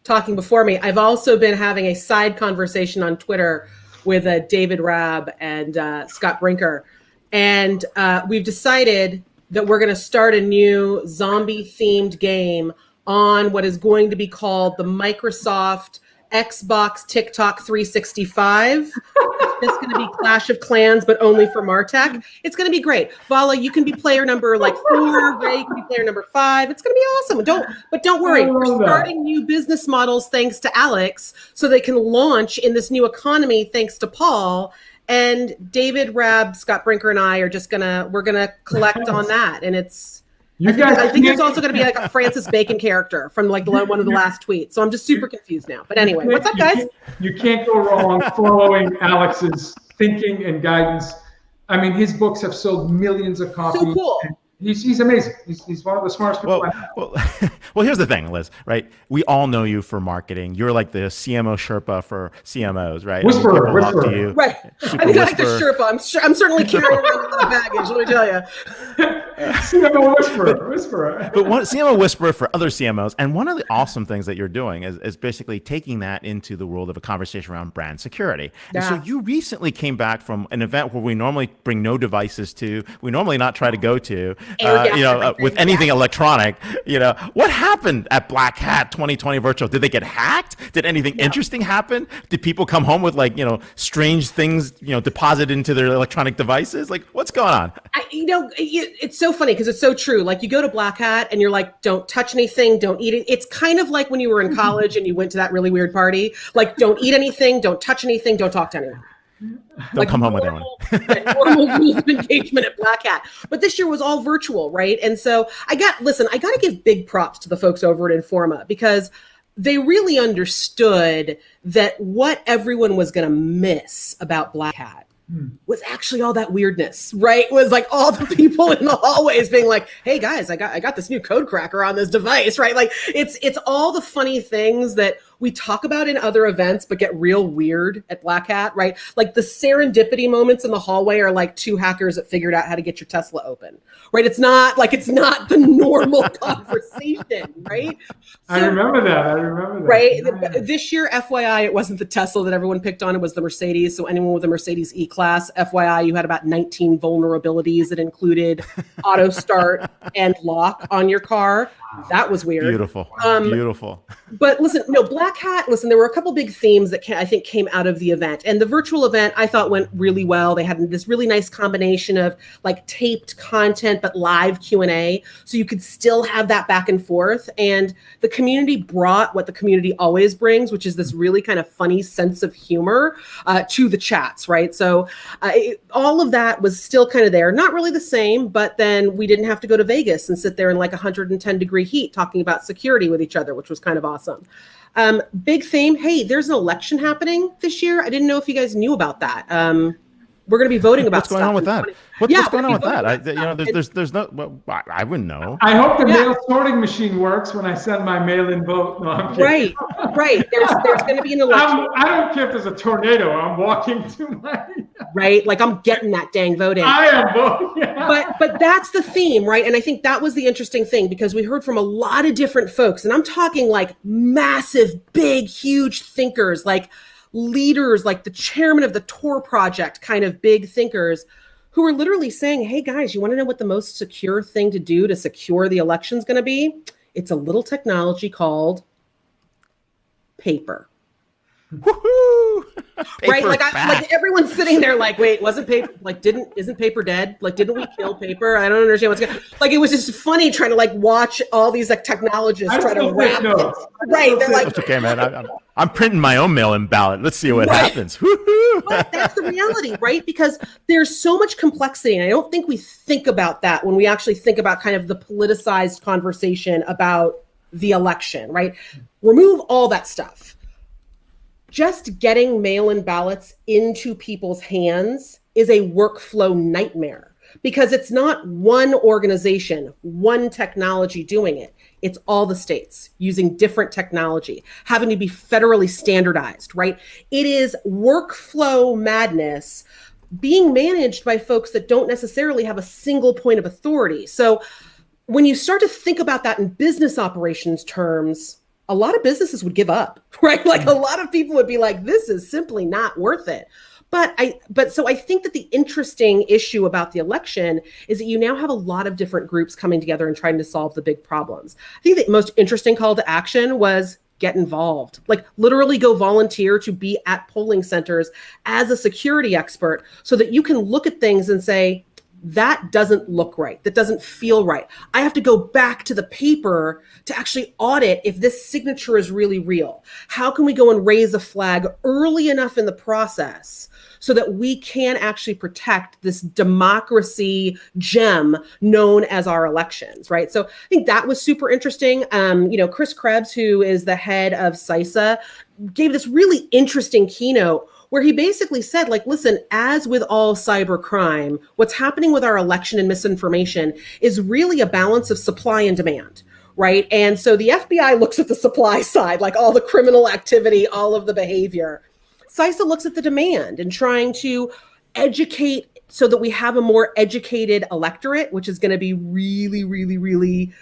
talking before me, I've also been having a side conversation on Twitter with David Rabb and Scott Brinker. And we've decided that we're going to start a new zombie-themed game on what is going to be called the Microsoft Xbox TikTok 365. It's just going to be Clash of Clans, but only for MarTech. It's going to be great. Vala, you can be player number 4. Ray, you can be player number 5. It's going to be awesome. Don't worry. We're starting new business models thanks to Alex, so they can launch in this new economy thanks to Paul. And David, Rabb, Scott Brinker, and I are we're gonna collect on that. And I think it's also gonna be like a Francis Bacon character from one of the last tweets. So I'm just super confused now. But anyway, what's up, guys? You can't go wrong following Alex's thinking and guidance. I mean, his books have sold millions of copies. So cool. He's amazing. He's one of the smartest people I know. Well, here's the thing, Liz, right? We all know you for marketing. You're like the CMO Sherpa for CMOs, right? Whisperer. Right. I think I like the Sherpa. I'm certainly carrying around a lot of baggage, let me tell you. CMO Whisperer. But CMO Whisperer for other CMOs. And one of the awesome things that you're doing is basically taking that into the world of a conversation around brand security. Yeah. And so you recently came back from an event where we normally bring no devices to, we normally not try to go to, with anything electronic. What happened at Black Hat 2020 virtual? Did they get hacked? Did anything interesting happen? Did people come home with strange things deposited into their electronic devices? What's going on? It's so funny because it's so true. You go to Black Hat and you're like, don't touch anything, don't eat it. It's kind of like when you were in college and you went to that really weird party. Don't eat anything, don't touch anything, don't talk to anyone. Don't come home with that one. Normal rules of engagement at Black Hat. But this year was all virtual, right? And so I got to give big props to the folks over at Informa, because they really understood that what everyone was going to miss about Black Hat was actually all that weirdness, right? Was like all the people in the hallways being like, "Hey guys, I got this new code cracker on this device," right? Like it's all the funny things that we talk about in other events, but get real weird at Black Hat, right? Like the serendipity moments in the hallway are like two hackers that figured out how to get your Tesla open, right? It's not the normal conversation, right? I remember that. Right. Yeah. This year, FYI, it wasn't the Tesla that everyone picked on. It was the Mercedes. So anyone with a Mercedes E-Class, FYI, you had about 19 vulnerabilities that included auto start and lock on your car. That was weird. Beautiful. Beautiful. But listen, Black Hat, there were a couple big themes that I think came out of the event. And the virtual event, I thought, went really well. They had this really nice combination of like taped content, but live Q&A. So you could still have that back and forth. And the community brought what the community always brings, which is this really kind of funny sense of humor to the chats, right? So all of that was still kind of there. Not really the same, but then we didn't have to go to Vegas and sit there in like 110-degree heat talking about security with each other, which was kind of awesome. Big theme. Hey, there's an election happening this year. I didn't know if you guys knew about that. We're going to be voting about what's going on with that. What's going on with that? There's no. Well, I wouldn't know. I hope the mail sorting machine works when I send my mail-in vote. No, I'm kidding. Right. There's going to be an election. I don't care if there's a tornado. I'm walking to my. Right, like I'm getting that dang vote in. I am voting. Yeah. But that's the theme, right? And I think that was the interesting thing, because we heard from a lot of different folks, and I'm talking like massive, big, huge thinkers, like leaders, like the chairman of the Tor project, kind of big thinkers, who were literally saying, "Hey guys, you want to know what the most secure thing to do to secure the election is going to be? It's a little technology called paper." Woohoo! Right, like everyone's sitting there like, wait, wasn't paper like isn't paper dead? Like, didn't we kill paper? I don't understand what's going. Like, it was just funny trying to like watch all these like technologists try to wrap it. Right, they're like, "It's okay, man. I'm printing my own mail-in ballot. Let's see what happens." Woo-hoo! But that's the reality, right? Because there's so much complexity, and I don't think we think about that when we actually think about kind of the politicized conversation about the election, right? Remove all that stuff. Just getting mail-in ballots into people's hands is a workflow nightmare, because it's not one organization, one technology doing it. It's all the states using different technology, having to be federally standardized, right? It is workflow madness being managed by folks that don't necessarily have a single point of authority. So when you start to think about that in business operations terms, a lot of businesses would give up, right? Like a lot of people would be like, this is simply not worth it. So I think that the interesting issue about the election is that you now have a lot of different groups coming together and trying to solve the big problems. I think the most interesting call to action was get involved, like literally go volunteer to be at polling centers as a security expert, so that you can look at things and say, that doesn't look right. That doesn't feel right. I have to go back to the paper to actually audit if this signature is really real. How can we go and raise a flag early enough in the process so that we can actually protect this democracy gem known as our elections, right? So I think that was super interesting. Chris Krebs, who is the head of CISA, gave this really interesting keynote where he basically said, like, listen, as with all cyber crime, what's happening with our election and misinformation is really a balance of supply and demand, right? And so the FBI looks at the supply side, like all the criminal activity, all of the behavior. CISA looks at the demand and trying to educate so that we have a more educated electorate, which is going to be really, really, really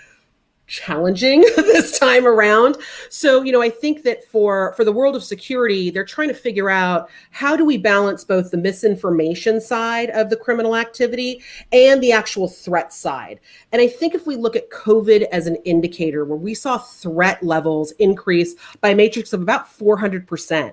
challenging this time around. So, I think that for the world of security, they're trying to figure out, how do we balance both the misinformation side of the criminal activity and the actual threat side? And I think if we look at COVID as an indicator, where we saw threat levels increase by a matrix of about 400%,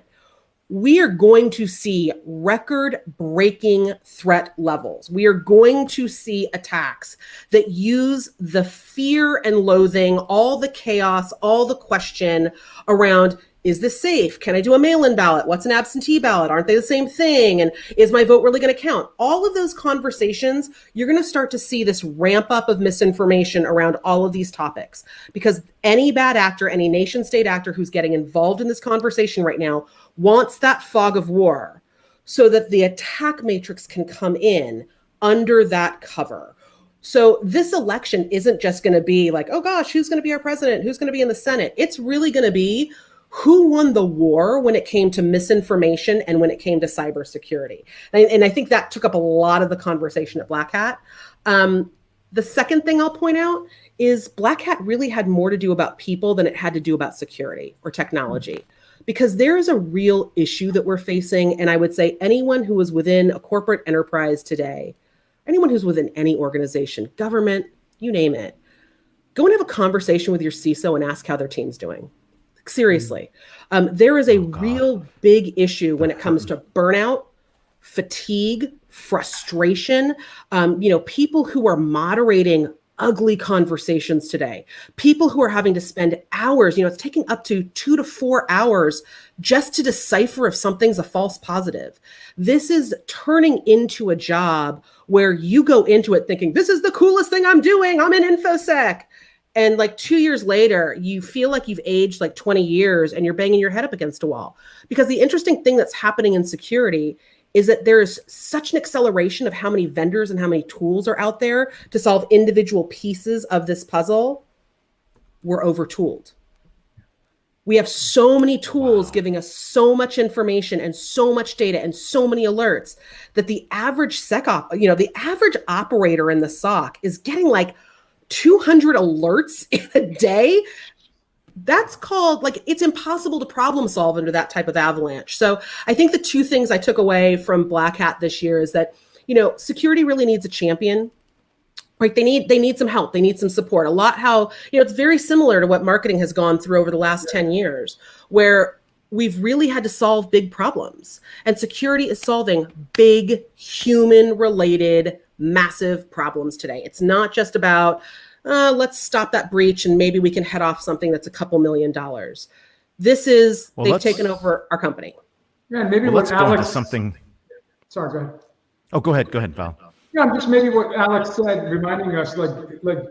we are going to see record-breaking threat levels. We are going to see attacks that use the fear and loathing, all the chaos, all the question around, is this safe? Can I do a mail-in ballot? What's an absentee ballot? Aren't they the same thing? And is my vote really going to count? All of those conversations, you're going to start to see this ramp up of misinformation around all of these topics, because any bad actor, any nation state actor who's getting involved in this conversation right now wants that fog of war so that the attack matrix can come in under that cover. So this election isn't just going to be like, oh gosh, who's going to be our president? Who's going to be in the Senate? It's really going to be who won the war when it came to misinformation and when it came to cybersecurity. And I think that took up a lot of the conversation at Black Hat. The second thing I'll point out is Black Hat really had more to do about people than it had to do about security or technology, because there is a real issue that we're facing. And I would say anyone who is within a corporate enterprise today, anyone who's within any organization, government, you name it, go and have a conversation with your CISO and ask how their team's doing. Seriously. There is a real big issue when it comes to burnout, fatigue, frustration. People who are moderating ugly conversations today, people who are having to spend hours, it's taking up to 2 to 4 hours just to decipher if something's a false positive. This is turning into a job where you go into it thinking, this is the coolest thing I'm doing. I'm in InfoSec. And like 2 years later, you feel like you've aged like 20 years and you're banging your head up against a wall. Because the interesting thing that's happening in security is that there's such an acceleration of how many vendors and how many tools are out there to solve individual pieces of this puzzle. We're over-tooled. We have so many tools giving us so much information and so much data and so many alerts that the average the average operator in the SOC is getting like 200 alerts in a day. That's called, it's impossible to problem solve under that type of avalanche. So I think the two things I took away from Black Hat this year is that, security really needs a champion, right? They need some help. They need some support. A lot how, it's very similar to what marketing has gone through over the last 10 years, where we've really had to solve big problems. And security is solving big human-related massive problems today. It's not just about, let's stop that breach and maybe we can head off something that's a couple $1 million. This is, they've taken over our company. Yeah, maybe let's go into something. Sorry, go ahead. Oh, go ahead, Val. Yeah, just maybe what Alex said, reminding us, like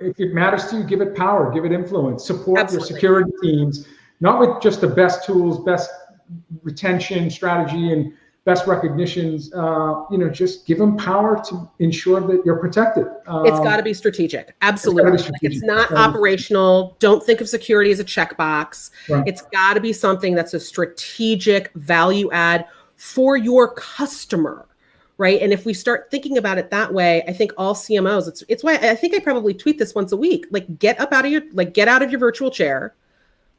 if it matters to you, give it power, give it influence, support Absolutely. Your security teams, not with just the best tools, best retention strategy, and best recognitions. Just give them power to ensure that you're protected. It's got to be strategic. Absolutely. It's not operational. Don't think of security as a checkbox. Right. It's got to be something that's a strategic value add for your customer. Right. And if we start thinking about it that way, I think all CMOs, it's why I think I probably tweet this once a week, get out of your virtual chair,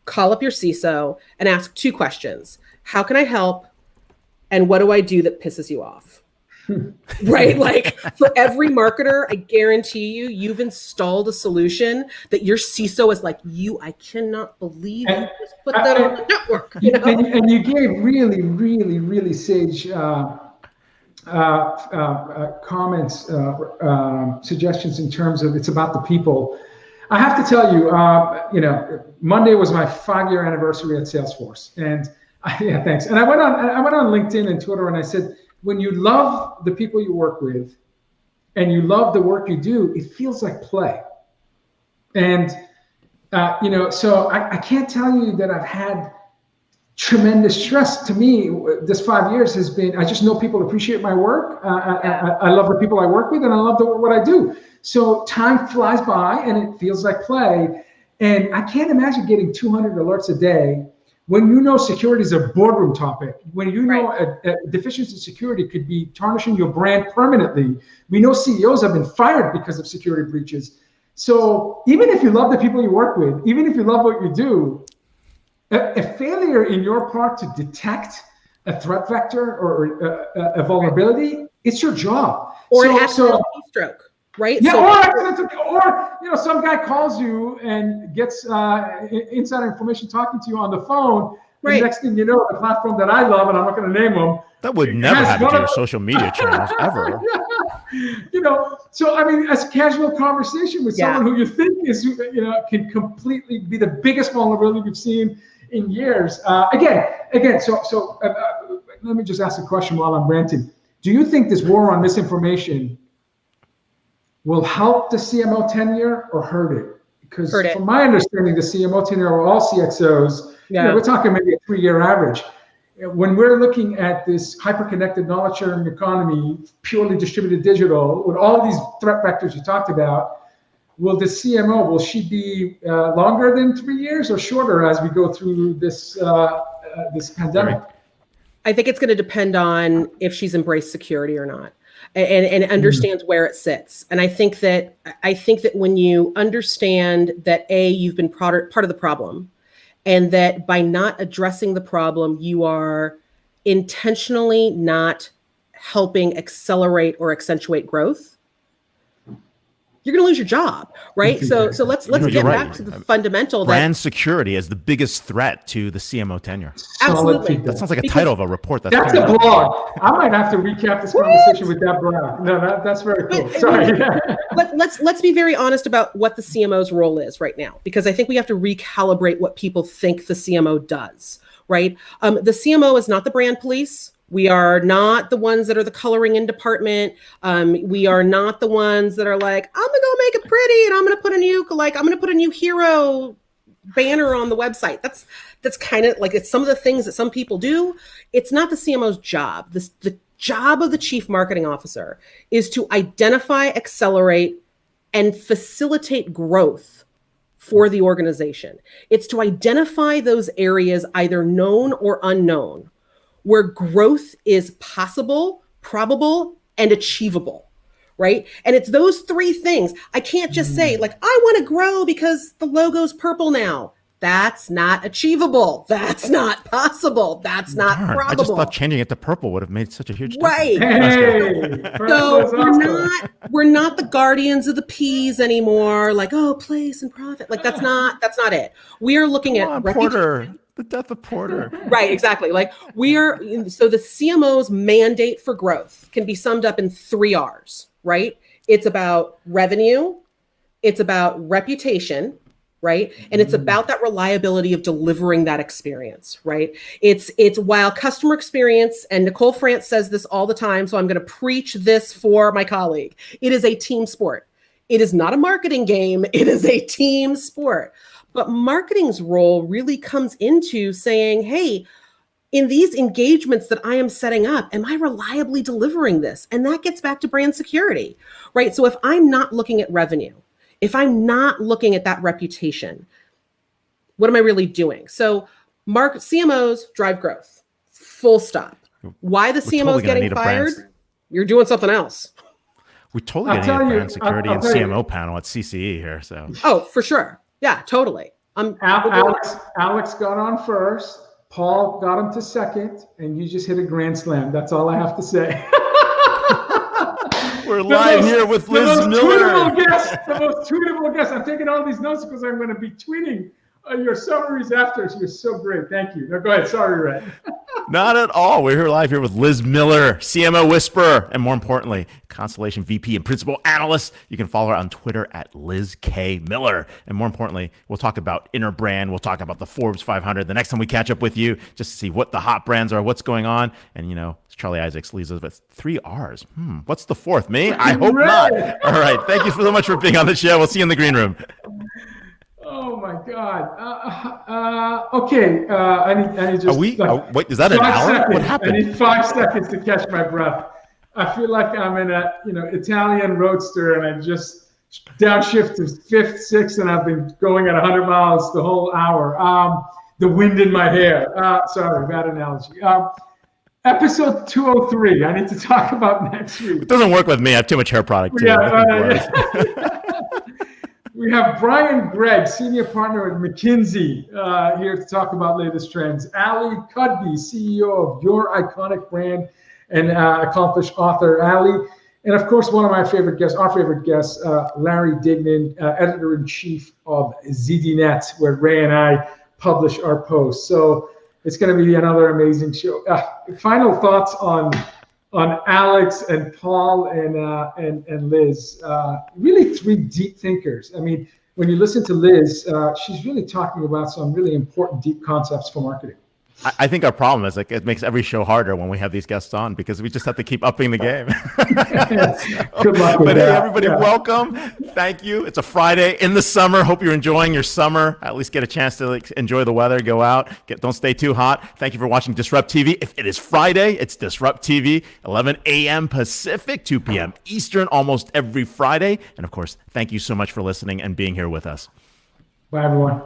call up your CISO and ask 2 questions. How can I help? And what do I do that pisses you off? Right? For every marketer, I guarantee you've installed a solution that your CISO is like, I cannot believe you just put that on the network. And you gave really, really, really sage comments, suggestions in terms of it's about the people. I have to tell you, Monday was my 5-year anniversary at Salesforce, and thanks. And I went on LinkedIn and Twitter, and I said, when you love the people you work with, and you love the work you do, it feels like play. And so I can't tell you that I've had tremendous stress. To me, this 5 years has been, I just know people appreciate my work. I love the people I work with, and I love what I do. So time flies by and it feels like play. And I can't imagine getting 200 alerts a day when security is a boardroom topic, when a deficiency in security could be tarnishing your brand permanently. We know CEOs have been fired because of security breaches. So even if you love the people you work with, even if you love what you do, a failure in your part to detect a threat vector or a vulnerability, it's your job. Or an accidental keystroke, right? Yeah, or some guy calls you and gets insider information talking to you on the phone. Right. The next thing you know, the platform that I love, and I'm not going to name them. That would never happen to your social media channels ever. So I mean, as a casual conversation with someone who you think is, can completely be the biggest vulnerability we've seen in years. So let me just ask a question while I'm ranting. Do you think this war on misinformation will help the CMO tenure or hurt it? Because from my understanding, the CMO tenure of all CXOs, we're talking maybe a 3-year average. When we're looking at this hyper-connected knowledge-sharing economy, purely distributed digital, with all these threat vectors you talked about, will the CMO, will she be longer than 3 years or shorter as we go through this this pandemic? I think it's going to depend on if she's embraced security or not, and understands where it sits. And I think that when you understand that you've been part of the problem, and that by not addressing the problem, you are intentionally not helping accelerate or accentuate growth, you're going to lose your job, right? So let's get back to the fundamental. Brand security is the biggest threat to the CMO tenure. Absolutely. That sounds like a title of a report. That's a blog. I might have to recap this conversation with that blog. No, that's very cool. Sorry. Let's be very honest about what the CMO's role is right now, because I think we have to recalibrate what people think the CMO does, right? The CMO is not the brand police. We are not the ones that are the coloring in department. We are not the ones that are like, I'm gonna go make it pretty and I'm gonna put a new hero banner on the website. That's kind of like, it's some of the things that some people do. It's not the CMO's job. The job of the chief marketing officer is to identify, accelerate, and facilitate growth for the organization. It's to identify those areas, either known or unknown, where growth is possible, probable, and achievable, right? And it's those 3 things. I can't just say, like, I want to grow because the logo's purple now. That's not achievable. That's not possible. That's not probable. I just thought changing it to purple would have made such a huge difference. Right. Hey, so we're not the guardians of the peas anymore. Like, oh, place and profit. Like, that's not it. We are looking at Porter. The death of Porter. Right, exactly. Like so the CMO's mandate for growth can be summed up in 3 R's, right? It's about revenue, it's about reputation, right? And it's about that reliability of delivering that experience, right? It's while customer experience, and Nicole France says this all the time, so I'm going to preach this for my colleague. It is a team sport. It is not a marketing game. It is a team sport. But marketing's role really comes into saying, hey, in these engagements that I am setting up, am I reliably delivering this? And that gets back to brand security, right? So if I'm not looking at revenue, if I'm not looking at that reputation, what am I really doing? So CMOs drive growth, full stop. Why the CMO's getting fired? You're doing something else. We're totally getting a brand security and CMO panel at CCE here. So. Oh, for sure. Yeah, totally. Alex got on first. Paul got him to second, and you just hit a grand slam. That's all I have to say. We're live here with Liz Miller. The most tweetable guest. I'm taking all these notes because I'm going to be tweeting your summaries after. So you're so great. Thank you. Now go ahead. Sorry, Red. Not at all. We're here live here with Liz Miller, CMO Whisperer, and more importantly, Constellation VP and Principal Analyst. You can follow her on Twitter at Liz K. Miller. And more importantly, we'll talk about inner brand. We'll talk about the Forbes 500 the next time we catch up with you, just to see what the hot brands are, what's going on. And, you know, Charlie Isaacs leaves us with 3 R's. What's the 4th? Me? I hope not. All right. Thank you so much for being on the show. We'll see you in the green room. Oh my God. Okay. I need just. Wait, is that an hour? Seconds. What happened? I need 5 seconds to catch my breath. I feel like I'm in a Italian roadster, and I just downshift to 5th, 6th, and I've been going at 100 miles the whole hour. The wind in my hair. Sorry, bad analogy. Episode 203. I need to talk about next week. It doesn't work with me. I have too much hair product too. We have Brian Gregg, Senior Partner at McKinsey, here to talk about latest trends. Ali Cudby, CEO of Your Iconic Brand and accomplished author. Ali, and of course, one of my favorite guests, our favorite guest, Larry Dignan, Editor-in-Chief of ZDNet, where Ray and I publish our posts. So it's going to be another amazing show. Final thoughts on Alex and Paul and Liz. Really 3 deep thinkers. I mean, when you listen to Liz, she's really talking about some really important, deep concepts for marketing. I think our problem is like it makes every show harder when we have these guests on because we just have to keep upping the game. Good luck with But that. hey, everybody, welcome. Thank you. It's a Friday in the summer. Hope you're enjoying your summer. At least get a chance to like, enjoy the weather, go out, don't stay too hot. Thank you for watching DisrupTV. If it is Friday, it's DisrupTV, 11 a.m. Pacific, 2 p.m. Eastern, almost every Friday. And of course, thank you so much for listening and being here with us. Bye, everyone.